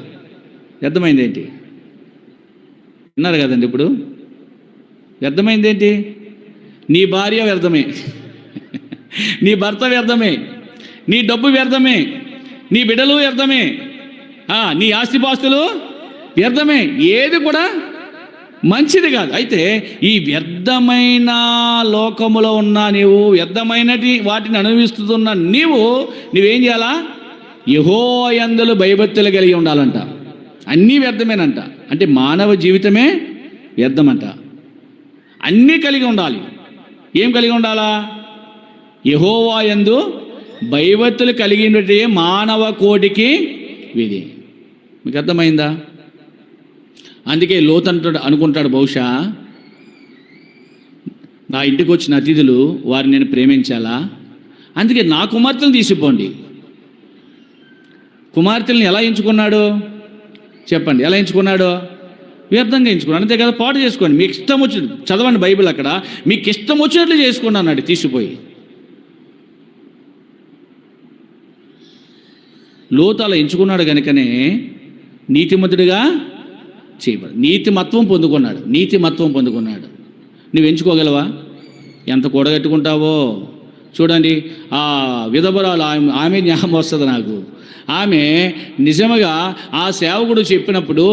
వ్యర్థమైంది ఏంటి? విన్నారు కదండి. ఇప్పుడు వ్యర్థమైంది ఏంటి? నీ భార్య వ్యర్థమే, నీ భర్త వ్యర్థమే, నీ డబ్బు వ్యర్థమే, నీ బిడ్డలు వ్యర్థమే, నీ ఆస్తిపాస్తులు వ్యర్థమే. ఏది కూడా మంచిది కాదు. అయితే ఈ వ్యర్థమైన లోకములో ఉన్న నీవు, వ్యర్థమైనటి వాటిని అనుభవిస్తున్న నువ్వేం చేయాలా? యెహోవా యందు భయభక్తులు కలిగి ఉండాలంట. అన్నీ వ్యర్థమేనంట. అంటే మానవ జీవితమే వ్యర్థమంట. అన్నీ కలిగి ఉండాలి. ఏం కలిగి ఉండాలా? యెహోవా యందు భయభక్తులు కలిగినట్టే మానవ కోటికి విధి. మీకు అర్థమైందా? అందుకే లోతు అనుకుంటాడు, బహుశా నా ఇంటికి వచ్చిన అతిథులు వారిని నేను ప్రేమించాలా, అందుకే నా కుమార్తెలను తీసిపోండి. కుమార్తెలను ఎలా ఎంచుకున్నాడు చెప్పండి? ఎలా ఎంచుకున్నాడు? వ్యర్థంగా ఎంచుకున్నాడు. అంతే కదా? పాటు చేసుకోండి, మీకు ఇష్టం వచ్చినట్టు చదవండి బైబిల్. అక్కడ మీకు ఇష్టం వచ్చినట్లు చేసుకోండి అన్నాడు తీసిపోయి. లోతు అలా ఎంచుకున్నాడు కనుకనే నీతిమంతుడిగా చేయబడి నీతిమత్వం పొందుకున్నాడు. నువ్వు ఎంచుకోగలవా? ఎంత కూడగట్టుకుంటావో చూడండి. ఆ విధవరాలు ఆమె జ్ఞాపకం వస్తుంది నాకు. ఆమె నిజంగా ఆ సేవకుడు చెప్పినప్పుడు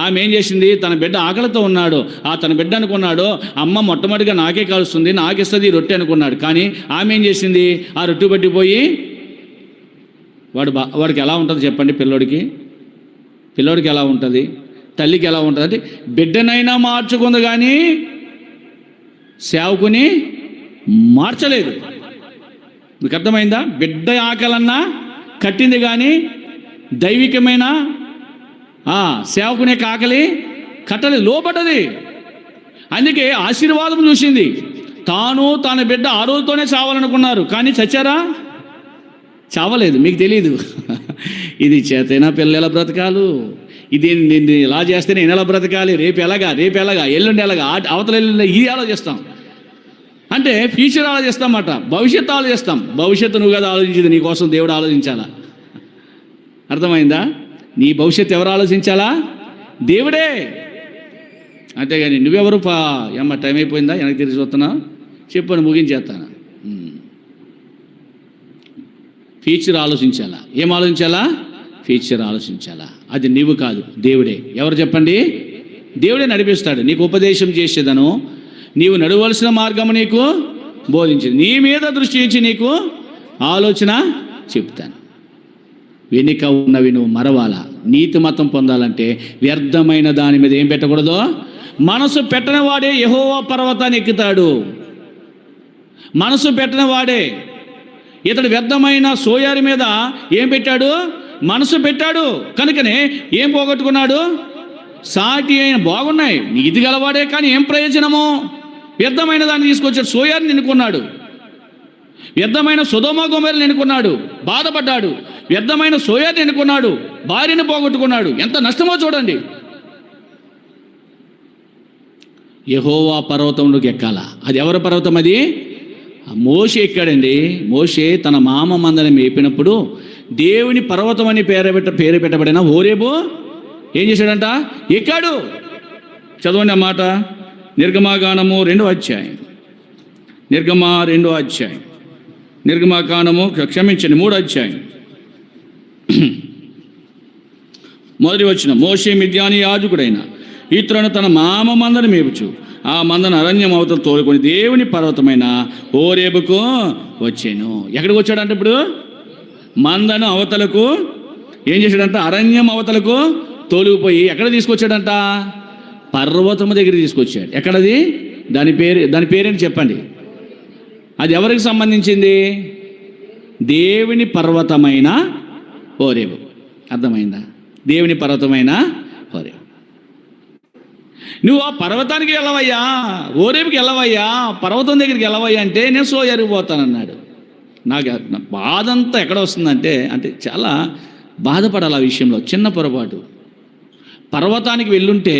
ఆమె ఏం చేసింది? తన బిడ్డ ఆకలితో ఉన్నాడు, తన బిడ్డ అనుకున్నాడు, అమ్మ మొట్టమొదటిగా నాకే కాలుస్తుంది, నాకిస్తుంది ఈ రొట్టె అనుకున్నాడు. కానీ ఆమె ఏం చేసింది? ఆ రొట్టె పట్టిపోయి వాడికి ఎలా ఉంటుంది చెప్పండి? పిల్లోడికి ఎలా ఉంటుంది? తల్లికి ఎలా ఉంటుంది? అంటే బిడ్డనైనా మార్చుకుంది కానీ సేవకుని మార్చలేదు. మీకు అర్థమైందా? బిడ్డ ఆకలన్నా కట్టింది కానీ దైవికమైన సేవకునే ఆకలి కట్టలేదు, లోపడ్డది. అందుకే ఆశీర్వాదం చూసింది. తన బిడ్డ ఆ రోజుతోనే చావాలనుకున్నారు, కానీ చచ్చారా? చావలేదు. మీకు తెలీదు. ఇది చేతైనా పిల్లలు ఎలా బ్రతకాలు, ఇది నేను ఇలా చేస్తే నేను ఎలా బ్రతకాలి, రేపు ఎలాగా, ఎల్లుండి ఎలాగా, అవతల ఎల్లుండి ఇది ఆలోచిస్తాం. అంటే ఫ్యూచర్ ఆలోచిస్తామట, భవిష్యత్తు ఆలోచిస్తాం. భవిష్యత్తు నువ్వు కదా ఆలోచించేది, నీ కోసం దేవుడు ఆలోచించాలా. అర్థమైందా? నీ భవిష్యత్తు ఎవరు ఆలోచించాలా? దేవుడే. అంతేగాని నువ్వెవరు? ఏమ్మా టైం అయిపోయిందా? వెనక్కి తిరిగి చూస్తున్నా చెప్పని ముగించేస్తాను. ఫ్యూచర్ ఆలోచించాలా. ఏం ఆలోచించాలా? ఫ్యూచర్ ఆలోచించాలా. అది నీవు కాదు, దేవుడే. ఎవరు చెప్పండి? దేవుడే నడిపిస్తాడు. నీకు ఉపదేశం చేసేదను, నీవు నడవలసిన మార్గము నీకు బోధించింది, నీ మీద దృష్టి ఉంచి నీకు ఆలోచన చెప్తాను. వెనుక ఉన్నవి నువ్వు మరవాలా. నీతి మతం పొందాలంటే వ్యర్థమైన దాని మీద ఏం పెట్టకూడదు? మనసు పెట్టని వాడే యెహోవా పర్వతాన్ని ఎక్కుతాడు. మనసు పెట్టని వాడే. ఇతడు వ్యర్థమైన సోయారి మీద ఏం పెట్టాడు? మనసు పెట్టాడు. కనుకనే ఏం పోగొట్టుకున్నాడు? సాటి అయిన బాగున్నాయి, నీతి గలవాడే, కానీ ఏం ప్రయోజనము? వ్యర్థమైన దాన్ని తీసుకొచ్చాడు. సోయారిని ఎన్నుకున్నాడు. వ్యర్థమైన సొదొమ గొమొర్రాను ఎన్నుకున్నాడు, బాధపడ్డాడు. వ్యర్థమైన సోయారిని ఎన్నుకున్నాడు, భార్యను పోగొట్టుకున్నాడు. ఎంత నష్టమో చూడండి. యెహోవా పర్వతంలోకి ఎక్కాలా. అది ఎవరి పర్వతం? అది మోషే ఎక్కాడండి. మోషే తన మామ మందని మేపినప్పుడు దేవుని పర్వతం అని పేరు పెట్టబడిన హోరేబు ఏం చేశాడంట? ఎక్కాడు. చదవండి ఆ మాట. నిర్గమాకాండము 2వ అధ్యాయం. నిర్గమాకాండము 3వ అధ్యాయం 1వ వచనం. మోషే మిద్యానీ యాజకుడైన ఇతరులను తన మామ మందని మేపుచు ఆ మందను అరణ్యం అవతల తోలుకొని దేవుని పర్వతమైన హోరేబుకు వచ్చాను. ఎక్కడికి వచ్చాడంటే ఇప్పుడు మందను అవతలకు ఏం చేశాడంట? అరణ్యం అవతలకు తోలుకుపోయి ఎక్కడ తీసుకొచ్చాడంట? పర్వతము దగ్గర తీసుకొచ్చాడు. ఎక్కడది? దాని పేరేంటి చెప్పండి? అది ఎవరికి సంబంధించింది? దేవుని పర్వతమైన హోరేబు. అర్థమైందా? దేవుని పర్వతమైన హోరేబు. నువ్వు ఆ పర్వతానికి వెళ్ళవయ్యా, హోరేబుకి వెళ్ళవయ్యా, పర్వతం దగ్గరికి వెళ్ళవయ్యా అంటే నేను సోయరుకు పోతానన్నాడు. నాకు బాధ అంతా ఎక్కడ వస్తుందంటే, చాలా బాధపడాలి ఆ విషయంలో. చిన్న పొరపాటు. పర్వతానికి వెళ్ళుంటే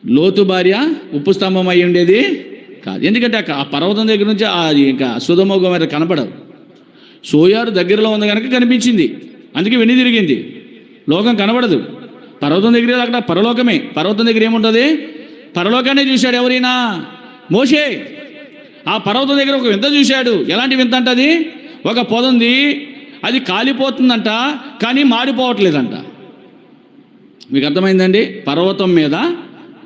లోతు భార్య ఉప్పు స్తంభం అయి ఉండేది కాదు. ఎందుకంటే ఆ పర్వతం దగ్గర నుంచి అది ఇంకా సొదొమ గొమొర్రా కనపడదు. సోయారు దగ్గరలో ఉంది కనుక కనిపించింది, అందుకే వెన్ను తిరిగింది. లోకం కనబడదు. పర్వతం దగ్గర అక్కడ పరలోకమే. పర్వతం దగ్గర ఏముంటుంది? పరలోకాన్ని చూశాడు ఎవరైనా? మోషే ఆ పర్వతం దగ్గర ఒక వింత చూశాడు. ఎలాంటి వింత అంటే, అది ఒక పొద ఉంది, అది కాలిపోతుందంట, కానీ మాడిపోవట్లేదంట. మీకు అర్థమైందండి? పర్వతం మీద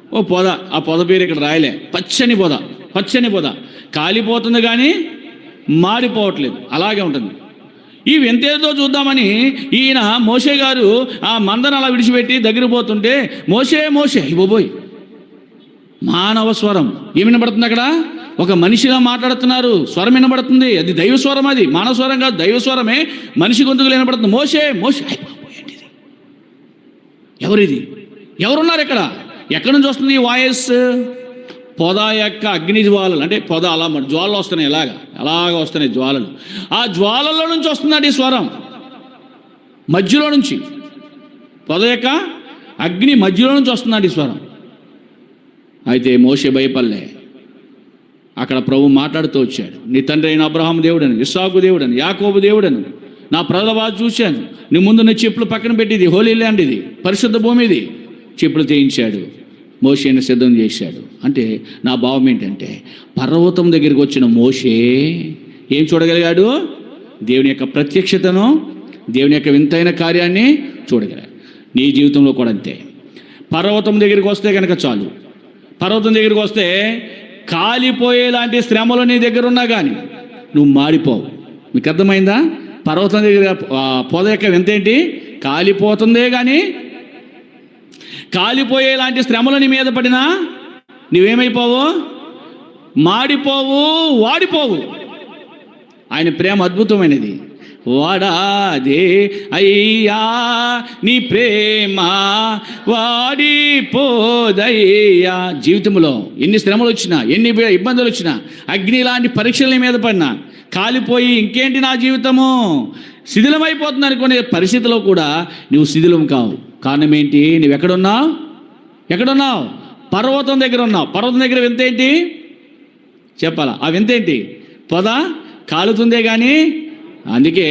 ఓ పొద, ఆ పొద పేరు ఇక్కడ రాయలే, పచ్చని పొద. పచ్చని పొద కాలిపోతుంది కానీ మాడిపోవట్లేదు, అలాగే ఉంటుంది. ఈ వింతేదో చూద్దామని ఈయన మోషే గారు ఆ మందను అలా విడిచిపెట్టి దగ్గర పోతుంటే, మోషే మోషే ఇవ్వబోయ్ మానవ స్వరం. ఏమి వినబడుతుంది అక్కడ? ఒక మనిషిగా మాట్లాడుతున్నారు, స్వరం వినబడుతుంది. అది దైవ స్వరం, అది మానవ స్వరం కాదు, దైవ స్వరమే. మనిషి గొంతుకు వినబడుతుంది. మోషే మోషే. ఎవరిది? ఎవరున్నారు ఇక్కడ? ఎక్కడి నుంచి వస్తుంది ఈ వాయిస్? పొద యొక్క అగ్ని జ్వాలలు, అంటే పొద అలా జ్వాలలు వస్తున్నాయి, అలాగా వస్తున్నాయి జ్వాలలు. ఆ జ్వాలల్లో నుంచి వస్తుందండి ఈ స్వరం, మధ్యలో నుంచి. పొద యొక్క అగ్ని మధ్యలో నుంచి వస్తుందండి ఈ స్వరం. అయితే మోషే భయపడలే. అక్కడ ప్రభు మాట్లాడుతూ వచ్చాడు. నీ తండ్రి అయిన అబ్రహాము దేవుడను, ఇస్సాకు దేవుడను, యాకోబు దేవుడను నా ప్రజల బాధ చూశాను. నీ ముందు నీ చెప్పులు పక్కన పెట్టిది హోలీ ల్యాండ్, ఇది పరిశుద్ధ భూమి, ఇది చెప్పులు తీయించాడు, మోషేని సిద్ధం చేశాడు. అంటే నా భావం ఏంటంటే, పర్వతం దగ్గరికి వచ్చిన మోషే ఏం చూడగలిగాడు? దేవుని యొక్క ప్రత్యక్షతను, దేవుని యొక్క వింతైన కార్యాన్ని చూడగలిగాడు. నీ జీవితంలో కూడా అంతే. పర్వతం దగ్గరికి వస్తే కనుక చాలు. పర్వతం దగ్గరికి వస్తే కాలిపోయేలాంటి శ్రమలు నీ దగ్గర ఉన్నా కానీ నువ్వు మాడిపోవు. మీకు అర్థమైందా? పర్వతం దగ్గర పొద యొక్క వింత ఏంటి? కాలిపోతుందే కానీ, కాలిపోయేలాంటి శ్రమలు నీ మీద పడినా నువ్వేమైపోవు? మాడిపోవు, వాడిపోవు. ఆయన ప్రేమ అద్భుతమైనది. వాడాదే అయ్యా నీ ప్రేమ వాడిపోదయ్యా. జీవితంలో ఎన్ని శ్రమలు వచ్చినా, ఎన్ని ఇబ్బందులు వచ్చినా, అగ్ని లాంటి పరీక్షల మీద పడినా, కాలిపోయి ఇంకేంటి నా జీవితము శిథిలమైపోతుంది అనుకునే పరిస్థితిలో కూడా నువ్వు శిథిలం కావు. కారణం ఏంటి? నువ్వు ఎక్కడున్నావు? పర్వతం దగ్గర ఉన్నావు. పర్వతం దగ్గర వింత ఏంటి చెప్పాలా? ఆ వింత ఏంటి? పొద కాలుతుందే కానీ. అందుకే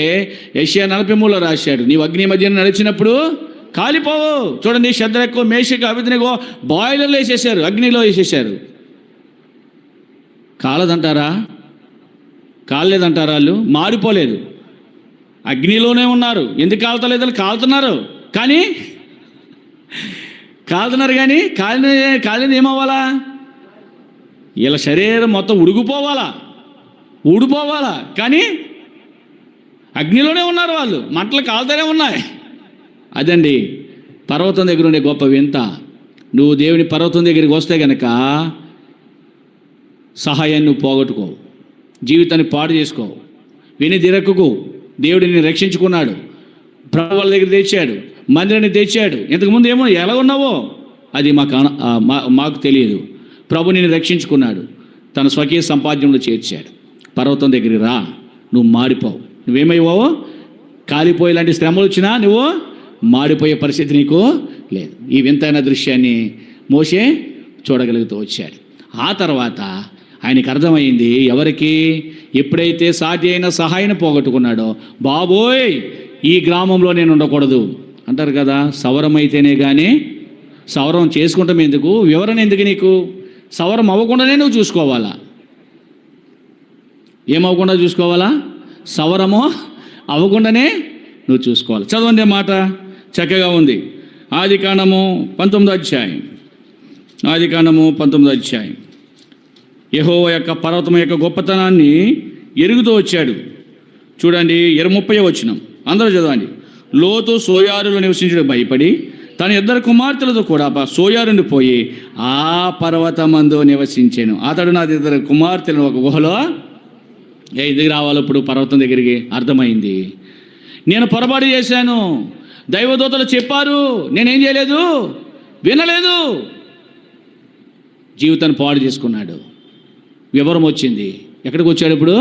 యెషయా 43లో రాశాడు, నీవు అగ్ని మధ్యన నడిచినప్పుడు కాలిపోవు. చూడండి, షద్రకు మేషకు అబేద్నెగో బాయిలర్లో వేసేసారు, అగ్నిలో వేసేసారు. కాలదంటారా? కాలేదంటారా? వాళ్ళు మాడిపోలేదు, అగ్నిలోనే ఉన్నారు. ఎందుకు కాలుతలేదని కాలుతున్నారు కానీ కాలిన ఏమవ్వాలా? వీళ్ళ శరీరం మొత్తం ఊడిపోవాలా కానీ అగ్నిలోనే ఉన్నారు వాళ్ళు, మంటలు కాలుతూనే ఉన్నాయి. అదండి పర్వతం దగ్గర ఉండే గొప్ప వింత. నువ్వు దేవుని పర్వతం దగ్గరికి వస్తే కనుక సహాయాన్ని నువ్వు పోగొట్టుకోవు, జీవితాన్ని పాడు చేసుకోవు, విని దిరక్కుకు. దేవుడిని రక్షించుకున్నాడు, ప్రభు వాళ్ళ దగ్గర తెచ్చాడు, మందిరాన్ని తెచ్చాడు. ఇంతకుముందు ఏమో ఎలా ఉన్నావో అది మాకు తెలియదు. ప్రభు నిన్ను రక్షించుకున్నాడు, తన స్వకీయ సంపాద్యంలో చేర్చాడు. పర్వతం దగ్గరికి రా, నువ్వు మాడిపోవు. నువ్వేమైపోవు? కాలిపోయే లాంటి శ్రమలు వచ్చినా నువ్వు మాడిపోయే పరిస్థితి నీకు లేదు. ఈ వింతైన దృశ్యాన్ని మోషే చూడగలుగుతూ వచ్చాడు. ఆ తర్వాత ఆయనకు అర్థమైంది, ఎవరికి ఎప్పుడైతే సాటి అయిన సహాయాన్ని పోగొట్టుకున్నాడో, బాబోయ్ ఈ గ్రామంలో నేను ఉండకూడదు అంటారు కదా. సవరం అయితేనే కానీ, సవరం చేసుకుంటాం ఎందుకు, వివరణ ఎందుకు నీకు? సవరం అవ్వకుండానే నువ్వు చూసుకోవాలా. ఏమవ్వకుండా చూసుకోవాలా? సవరము అవ్వకుండానే నువ్వు చూసుకోవాలి. చదవండి మాట, చక్కగా ఉంది. ఆదికాండము 19వ అధ్యాయం. యెహోవా యొక్క పర్వతం యొక్క గొప్పతనాన్ని ఎరుగుతూ వచ్చాడు. చూడండి 30వ వచనం, అందరూ చదవండి. లోతు సోయారులో నివసించడం భయపడి తన 2 కుమార్తెలతో కూడా సోయారుని పోయి ఆ పర్వతమందు నివసించాను. అతడు నా 2 కుమార్తెలను ఒక గుహలో ఎందుకు రావాలి ఇప్పుడు పర్వతం దగ్గరికి? అర్థమైంది, నేను పొరపాటు చేశాను, దైవదూతలు చెప్పారు, నేనేం చేయలేదు, వినలేదు. జీవితాన్ని పాడు చేసుకున్నాడు. వివరం వచ్చింది. ఎక్కడికి వచ్చాడు? ఇప్పుడు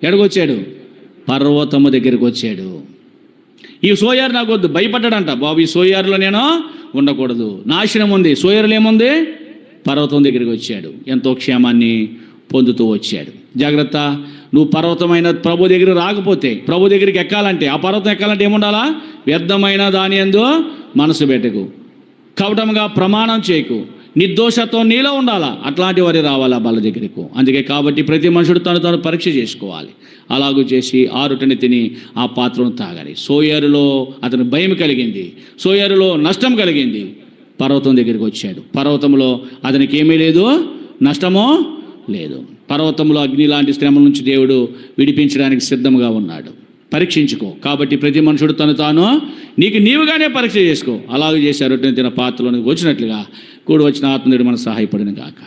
ఎక్కడికి వచ్చాడు? పర్వతము దగ్గరికి వచ్చాడు. ఈ సోయారు నాకు వద్దు, భయపడ్డాడంట. బాబు, ఈ సోయారులో నేను ఉండకూడదు, నాశనం ఉంది. సోయారులో ఏముంది? పర్వతం దగ్గరికి వచ్చాడు. ఎంతో క్షేమాన్ని పొందుతూ వచ్చాడు. జాగ్రత్త, నువ్వు పర్వతమైన ప్రభు దగ్గరికి రాకపోతే, ప్రభు దగ్గరికి ఎక్కాలంటే, ఆ పర్వతం ఎక్కాలంటే ఏముండాలా? వ్యర్థమైన దాని యందు మనసు పెట్టకు, కపటంగా ప్రమాణం చేయకు, నిర్దోషత్వం నీలో ఉండాలా. అట్లాంటి వారి రావాలా వాళ్ళ దగ్గరకు. అందుకే కాబట్టి ప్రతి మనుషుడు తను పరీక్ష చేసుకోవాలి. అలాగూ చేసి ఆ రొట్టెని తిని ఆ పాత్రను తాగాలి. సోయరులో అతను భయం కలిగింది, సోయరులో నష్టం కలిగింది. పర్వతం దగ్గరికి వచ్చాడు. పర్వతంలో అతనికి ఏమీ లేదు, నష్టమో లేదు. పర్వతంలో అగ్ని లాంటి శ్రమల నుంచి దేవుడు విడిపించడానికి సిద్ధంగా ఉన్నాడు. పరీక్షించుకో. కాబట్టి ప్రతి మనుషుడు తాను నీకు నీవుగానే పరీక్ష చేసుకో. అలాగే చేశారు. రొట్టెని తిన పాత్రలో వచ్చినట్లుగా కూడి వచ్చిన ఆత్మదేవుడు మనకు సహాయపడిన గాక.